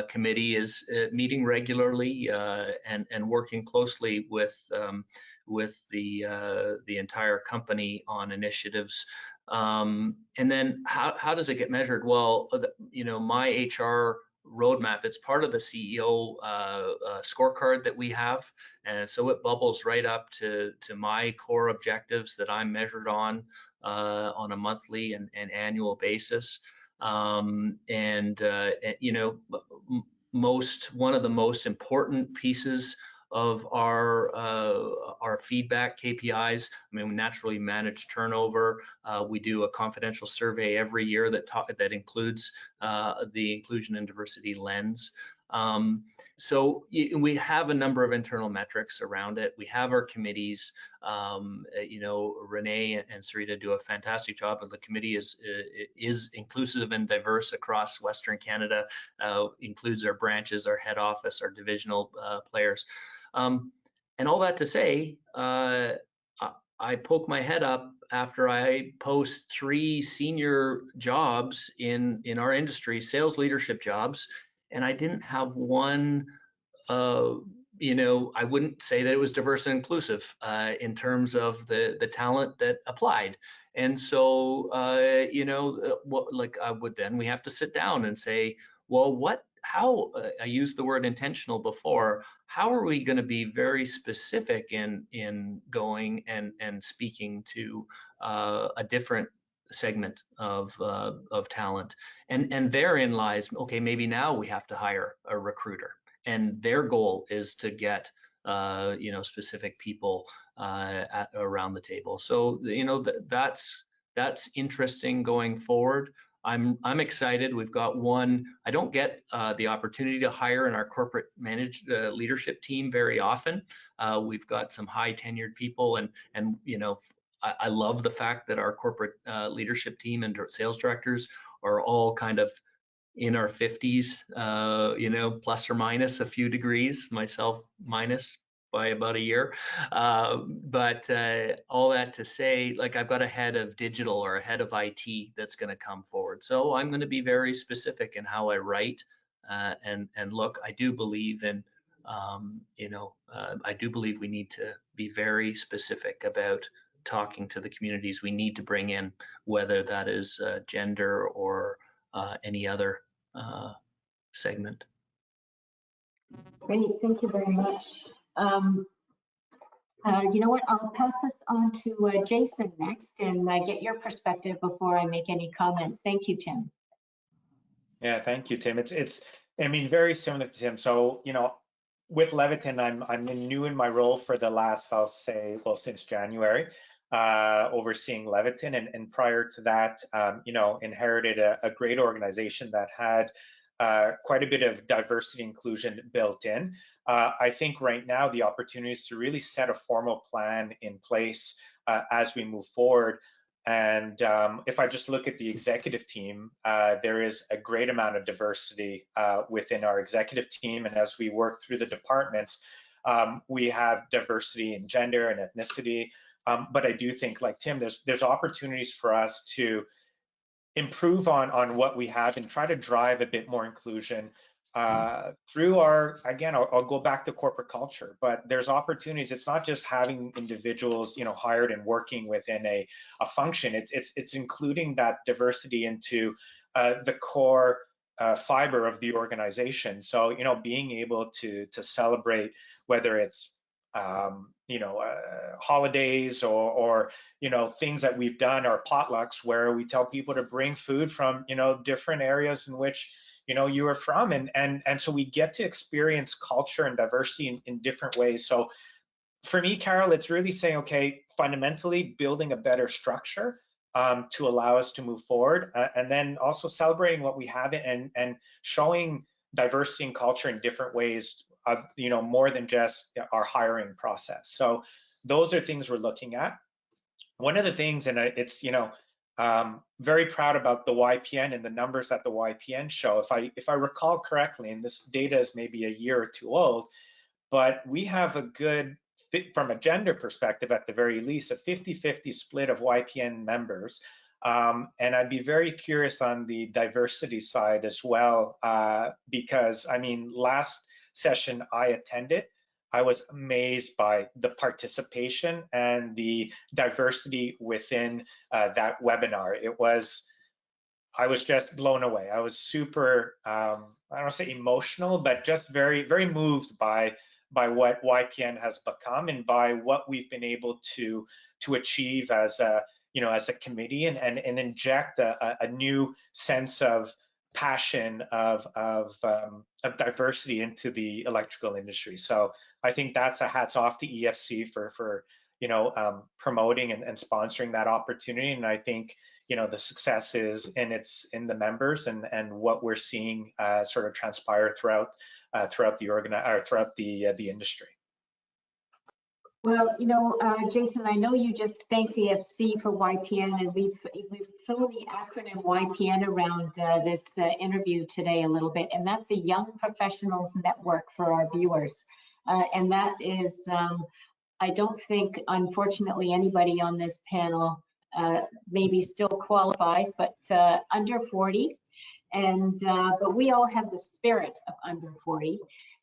committee is meeting regularly and working closely with the entire company on initiatives. And then how does it get measured? Well, you know, my HR roadmap, it's part of the CEO scorecard that we have, and so it bubbles right up to my core objectives that I'm measured on a monthly and annual basis. You know, one of the most important pieces of our feedback KPIs. I mean, we naturally manage turnover. We do a confidential survey every year that includes the inclusion and diversity lens. So we have a number of internal metrics around it. We have our committees. Renee and Sarita do a fantastic job, and the committee is inclusive and diverse across Western Canada, includes our branches, our head office, our divisional players. And all that to say, I poke my head up after I post 3 senior jobs in our industry, sales leadership jobs, and I didn't have one, I wouldn't say that it was diverse and inclusive in terms of the talent that applied. And so, we have to sit down and say, well, how, I used the word intentional before, how are we going to be very specific in going and speaking to a different segment of talent, and therein lies, okay, maybe now we have to hire a recruiter, and their goal is to get specific people around the table. So that's interesting going forward. I'm excited. We've got one. I don't get the opportunity to hire in our corporate managed leadership team very often. We've got some high tenured people, and I love the fact that our corporate leadership team and sales directors are all kind of in our 50s, plus or minus a few degrees, myself minus by about a year. But all that to say, like, I've got a head of digital or a head of IT that's going to come forward. So I'm going to be very specific in how I write. And look, I do believe in, I do believe we need to be very specific about talking to the communities we need to bring in, whether that is gender or any other segment. Great, thank you very much. You know what, I'll pass this on to Jason next and get your perspective before I make any comments. Thank you, Tim. Yeah, thank you, Tim. It's very similar to Tim. So, with Leviton, I'm new in my role for the last, I'll say, well, since January, overseeing Leviton, and prior to that, inherited a great organization that had quite a bit of diversity inclusion built in. I think right now the opportunity is to really set a formal plan in place as we move forward. And if I just look at the executive team, there is a great amount of diversity within our executive team. And as we work through the departments, we have diversity in gender and ethnicity. But I do think, like Tim, there's opportunities for us to improve on what we have and try to drive a bit more inclusion through our, again, I'll go back to corporate culture, but there's opportunities. It's not just having individuals, hired and working within a function. It's including that diversity into the core fiber of the organization. So, being able to celebrate, whether it's holidays or things that we've done, or potlucks, where we tell people to bring food from different areas in which you are from, and so we get to experience culture and diversity in different ways. So for me, Carol, it's really saying, okay, fundamentally building a better structure to allow us to move forward, and then also celebrating what we have and showing diversity and culture in different ways of more than just our hiring process. So those are things we're looking at. One of the things, and it's very proud about the YPN and the numbers that the YPN show. If I recall correctly, and this data is maybe a year or two old, but we have a good fit from a gender perspective, at the very least, a 50-50 split of YPN members. And I'd be very curious on the diversity side as well, because last session I attended, I was amazed by the participation and the diversity within that webinar. I was just blown away. I was super, I don't want to say emotional, but just very, very moved by what YPN has become and by what we've been able to achieve as a committee, and inject a new sense of passion of diversity into the electrical industry. So I think that's a hats off to EFC for promoting and sponsoring that opportunity. And I think the success is in the members and what we're seeing sort of transpire throughout the industry. Well, Jason, I know you just thanked EFC for YPN, and we've thrown the acronym YPN around this interview today a little bit, and that's the Young Professionals Network for our viewers. And that is, I don't think, unfortunately, anybody on this panel maybe still qualifies, but under 40. And but we all have the spirit of under 40.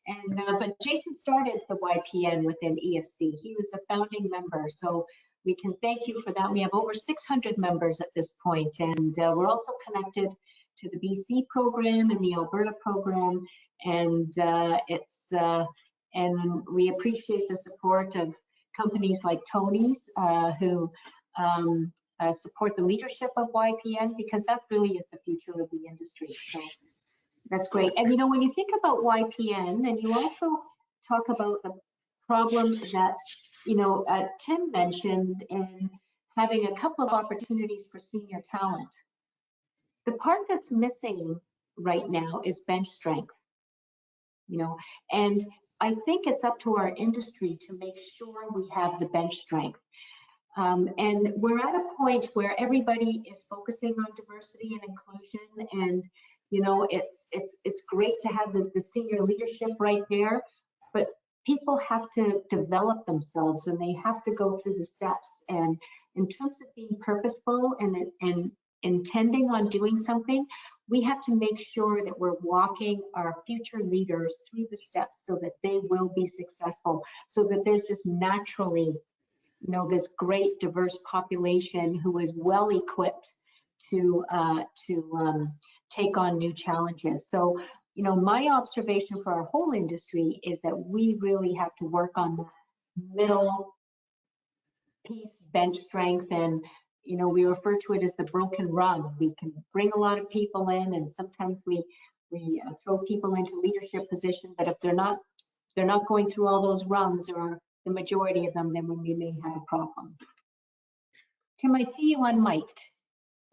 And but Jason started the YPN within EFC. He was a founding member, so we can thank you for that. We have over 600 members at this point, and we're also connected to the BC program and the Alberta program, and and we appreciate the support of companies like Tony's who support the leadership of YPN, because that really is the future of the industry. So that's great. And when you think about YPN, and you also talk about the problem that Tim mentioned in having a couple of opportunities for senior talent. The part that's missing right now is bench strength. And I think it's up to our industry to make sure we have the bench strength. And we're at a point where everybody is focusing on diversity and inclusion, and it's great to have the senior leadership right there, but people have to develop themselves, and they have to go through the steps. And in terms of being purposeful and intending on doing something, we have to make sure that we're walking our future leaders through the steps so that they will be successful, so that there's just naturally this great diverse population who is well equipped to take on new challenges. So, my observation for our whole industry is that we really have to work on the middle piece, bench strength, and we refer to it as the broken rung. We can bring a lot of people in, and sometimes we throw people into leadership position, but if they're not going through all those rungs, or the majority of them, then we may have a problem. Tim, I see you unmiked.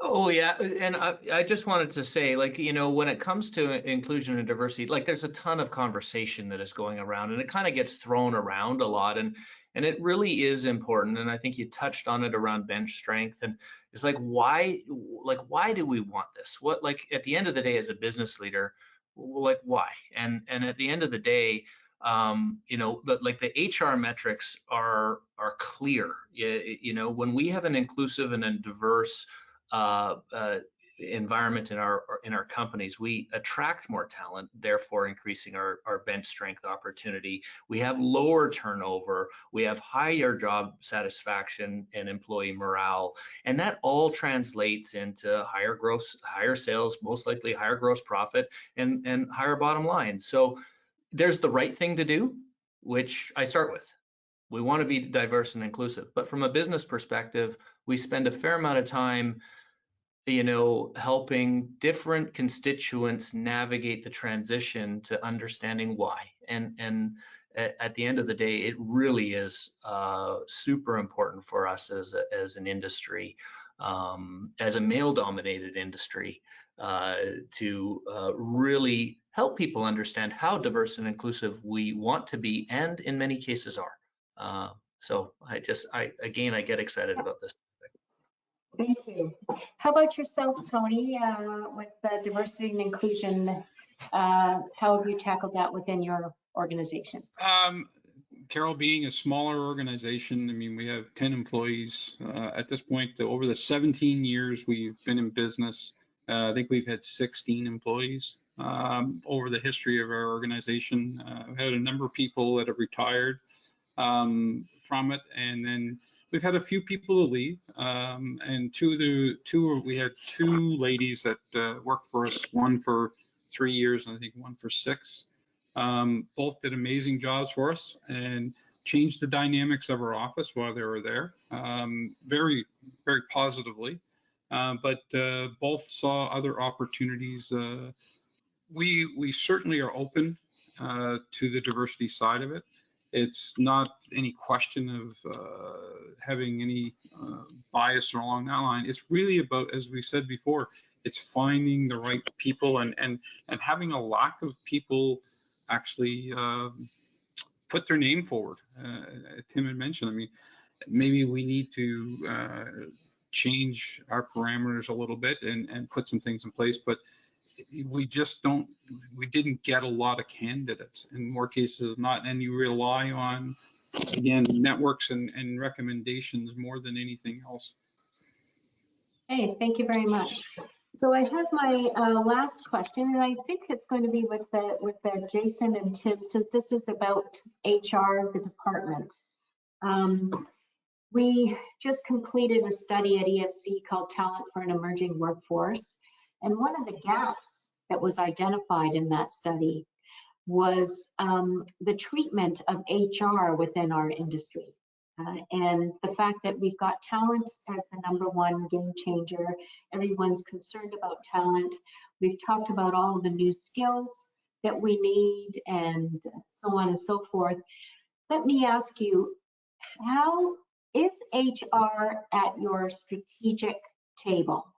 Oh yeah, and I just wanted to say, when it comes to inclusion and diversity, there's a ton of conversation that is going around, and it kind of gets thrown around a lot, and it really is important. And I think you touched on it around bench strength, and it's why do we want this? What, at the end of the day, as a business leader, why? And at the end of the day, the HR metrics are clear. When we have an inclusive and a diverse environment in our companies, we attract more talent, therefore increasing our bench strength opportunity. We have lower turnover, we have higher job satisfaction and employee morale, and that all translates into higher growth, higher sales, most likely higher gross profit, and higher bottom line. So there's the right thing to do, which I start with. We want to be diverse and inclusive, but from a business perspective, we spend a fair amount of time helping different constituents navigate the transition to understanding why. And at the end of the day, it really is super important for us as an industry, as a male-dominated industry, to really help people understand how diverse and inclusive we want to be, and in many cases are. So I get excited about this. Thank you. How about yourself, Tony, with diversity and inclusion? How have you tackled that within your organization? Carol, being a smaller organization, we have 10 employees at this point. Over the 17 years we've been in business, I think we've had 16 employees over the history of our organization. We've had a number of people that have retired from it, and then we've had a few people to leave, and we had two ladies that worked for us, one for 3 years and I think one for 6. Both did amazing jobs for us and changed the dynamics of our office while they were there, very, very positively. But both saw other opportunities. We certainly are open to the diversity side of it. It's not any question of having any bias or along that line. It's really about, as we said before, it's finding the right people and having a lack of people actually put their name forward. Tim had mentioned, I mean, maybe we need to change our parameters a little bit and put some things in place, but we didn't get a lot of candidates in more cases than not, and you rely on, again, networks and recommendations more than anything else. Hey, thank you very much. So I have my last question, and I think it's going to be with Jason and Tim, since this is about HR, the department. We just completed a study at EFC called Talent for an Emerging Workforce. And one of the gaps that was identified in that study was the treatment of HR within our industry. And the fact that we've got talent as the #1 game changer. Everyone's concerned about talent. We've talked about all of the new skills that we need and so on and so forth. Let me ask you, how is HR at your strategic table?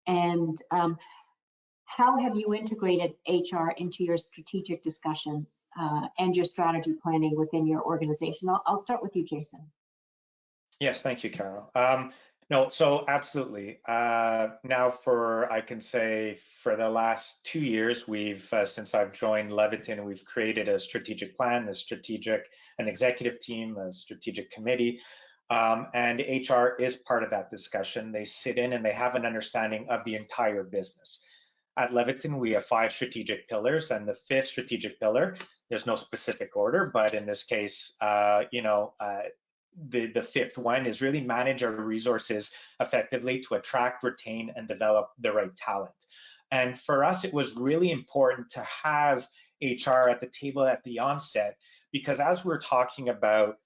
And how have you integrated HR into your strategic discussions and your strategy planning within your organization? I'll start with you, Jason. Yes, thank you, Carol. No, so absolutely. Now I can say for the last 2 years, since I've joined Leviton, we've created a strategic plan, an executive team, a strategic committee, and HR is part of that discussion. They sit in and they have an understanding of the entire business. At Leviton, we have 5 strategic pillars, and the 5th strategic pillar, there's no specific order, but in this case, the 5th one is really manage our resources effectively to attract, retain, and develop the right talent. And for us, it was really important to have HR at the table at the onset, because as we're talking about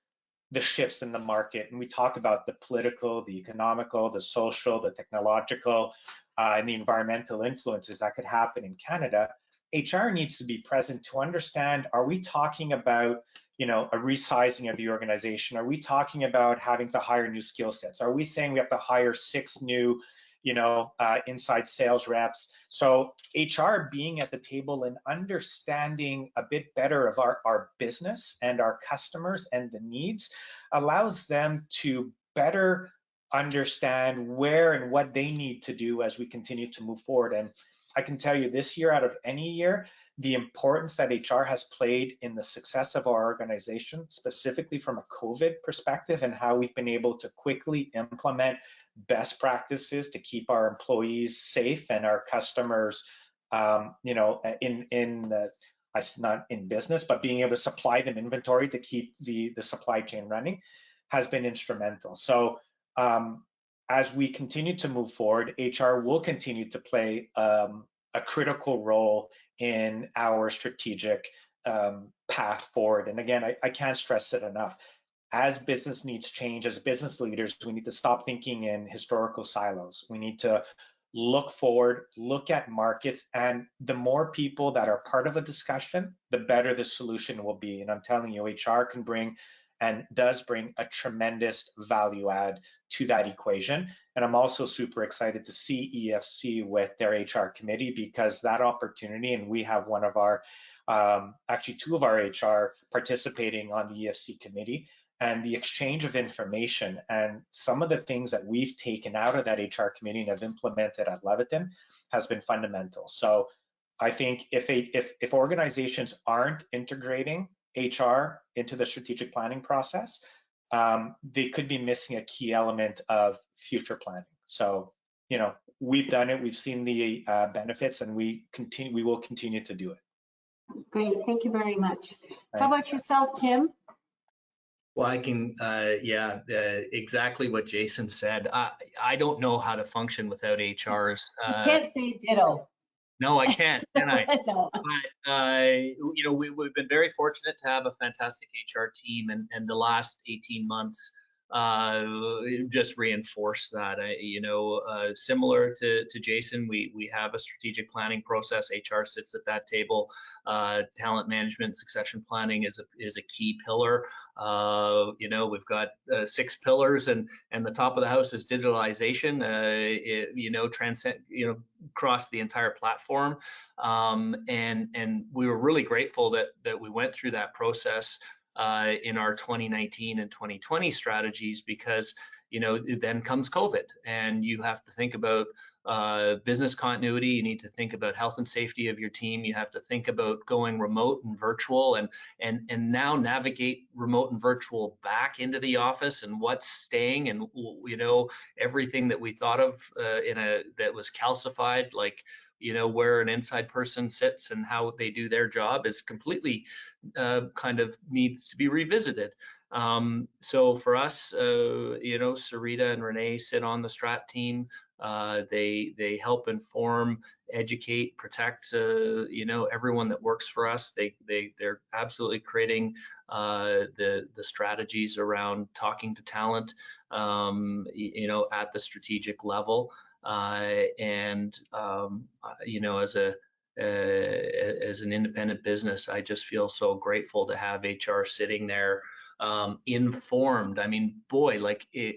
the shifts in the market, and we talk about the political, the economical, the social, the technological, and the environmental influences that could happen in Canada, HR needs to be present to understand, are we talking about, a resizing of the organization? Are we talking about having to hire new skill sets? Are we saying we have to hire 6 new, inside sales reps? So HR being at the table and understanding a bit better of our business and our customers and the needs allows them to better understand where and what they need to do as we continue to move forward. And I can tell you this year, out of any year, the importance that HR has played in the success of our organization, specifically from a COVID perspective, and how we've been able to quickly implement best practices to keep our employees safe and our customers, not in business, but being able to supply them inventory to keep the supply chain running, has been instrumental. So as we continue to move forward, HR will continue to play a critical role in our strategic path forward. And again, I can't stress it enough. As business needs change, as business leaders, we need to stop thinking in historical silos. We need to look forward, look at markets, and the more people that are part of a discussion, the better the solution will be. And I'm telling you, HR can bring and does bring a tremendous value add to that equation. And I'm also super excited to see EFC with their HR committee, because that opportunity, and we have one of our, actually 2 of our HR participating on the EFC committee, and the exchange of information and some of the things that we've taken out of that HR committee and have implemented at Leviton has been fundamental. So I think if organizations aren't integrating HR into the strategic planning process, they could be missing a key element of future planning. So, we've done it, we've seen the benefits, and we will continue to do it. Great, thank you very much. How about yourself, Tim? Well, I can, exactly what Jason said. I don't know how to function without HRs. You can't say ditto. No, I can't, can I? No. But, we've been very fortunate to have a fantastic HR team, and the last 18 months just reinforce that. Similar to Jason, we have a strategic planning process. HR sits at that table. Talent management, succession planning is a key pillar. We've got 6 pillars, and the top of the house is digitalization. Across the entire platform, and we were really grateful that we went through that process in our 2019 and 2020 strategies, because then comes COVID, and you have to think about business continuity. You need to think about health and safety of your team. You have to think about going remote and virtual, and now navigate remote and virtual back into the office, and what's staying, and everything that we thought of that was calcified, like where an inside person sits and how they do their job, is completely kind of needs to be revisited. So for us, Sarita and Renee sit on the strat team. They help inform, educate, protect, everyone that works for us. They're absolutely creating the strategies around talking to talent, at the strategic level. As an independent business, I just feel so grateful to have HR sitting there, informed. I mean, boy,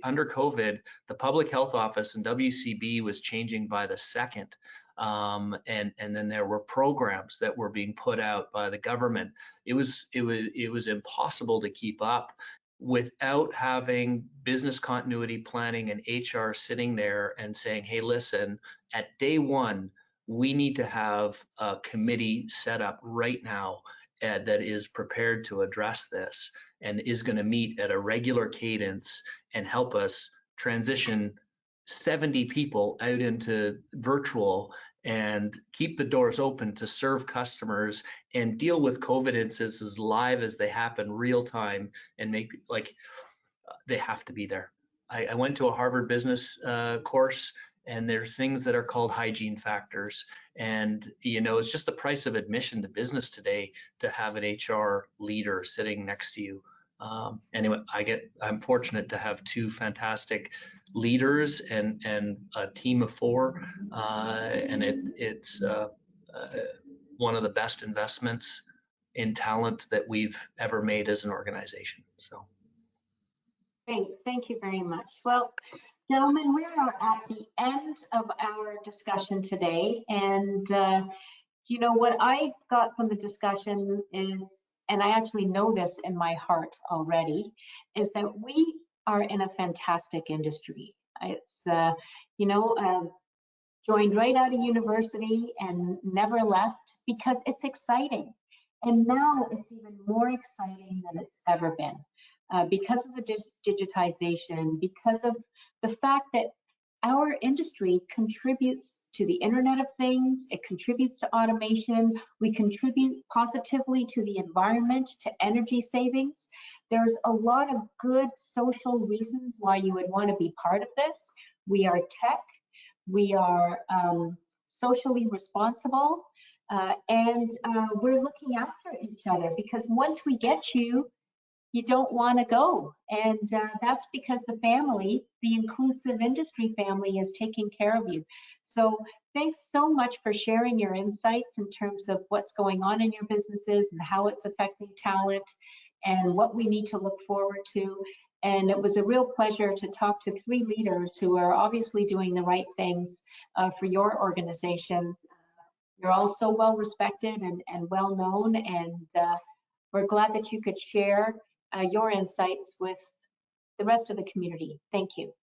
under COVID, the public health office and WCB was changing by the second. And then there were programs that were being put out by the government. It was impossible to keep up without having business continuity planning and HR sitting there and saying, hey, listen, at day one, we need to have a committee set up right now that is prepared to address this, and is going to meet at a regular cadence and help us transition 70 people out into virtual and keep the doors open to serve customers and deal with COVID instances live as they happen, real time, and they have to be there. I went to a Harvard business course, and there's things that are called hygiene factors. And, it's just the price of admission to business today to have an HR leader sitting next to you. Anyway, I'm fortunate to have 2 fantastic leaders and a team of 4, and it's one of the best investments in talent that we've ever made as an organization. So, great, thank you very much. Well, gentlemen, we are at the end of our discussion today, and what I got from the discussion is, and I actually know this in my heart already, is that we are in a fantastic industry. It's, joined right out of university and never left because it's exciting. And now it's even more exciting than it's ever been because of the digitization, because of the fact that our industry contributes to the Internet of Things, it contributes to automation, we contribute positively to the environment, to energy savings. There's a lot of good social reasons why you would want to be part of this. We are tech, we are socially responsible, and we're looking after each other, because once we get you, you don't want to go. And that's because the family, the inclusive industry family, is taking care of you. So thanks so much for sharing your insights in terms of what's going on in your businesses and how it's affecting talent and what we need to look forward to. And it was a real pleasure to talk to 3 leaders who are obviously doing the right things for your organizations. You're all so well respected and well known, and we're glad that you could share your insights with the rest of the community. Thank you.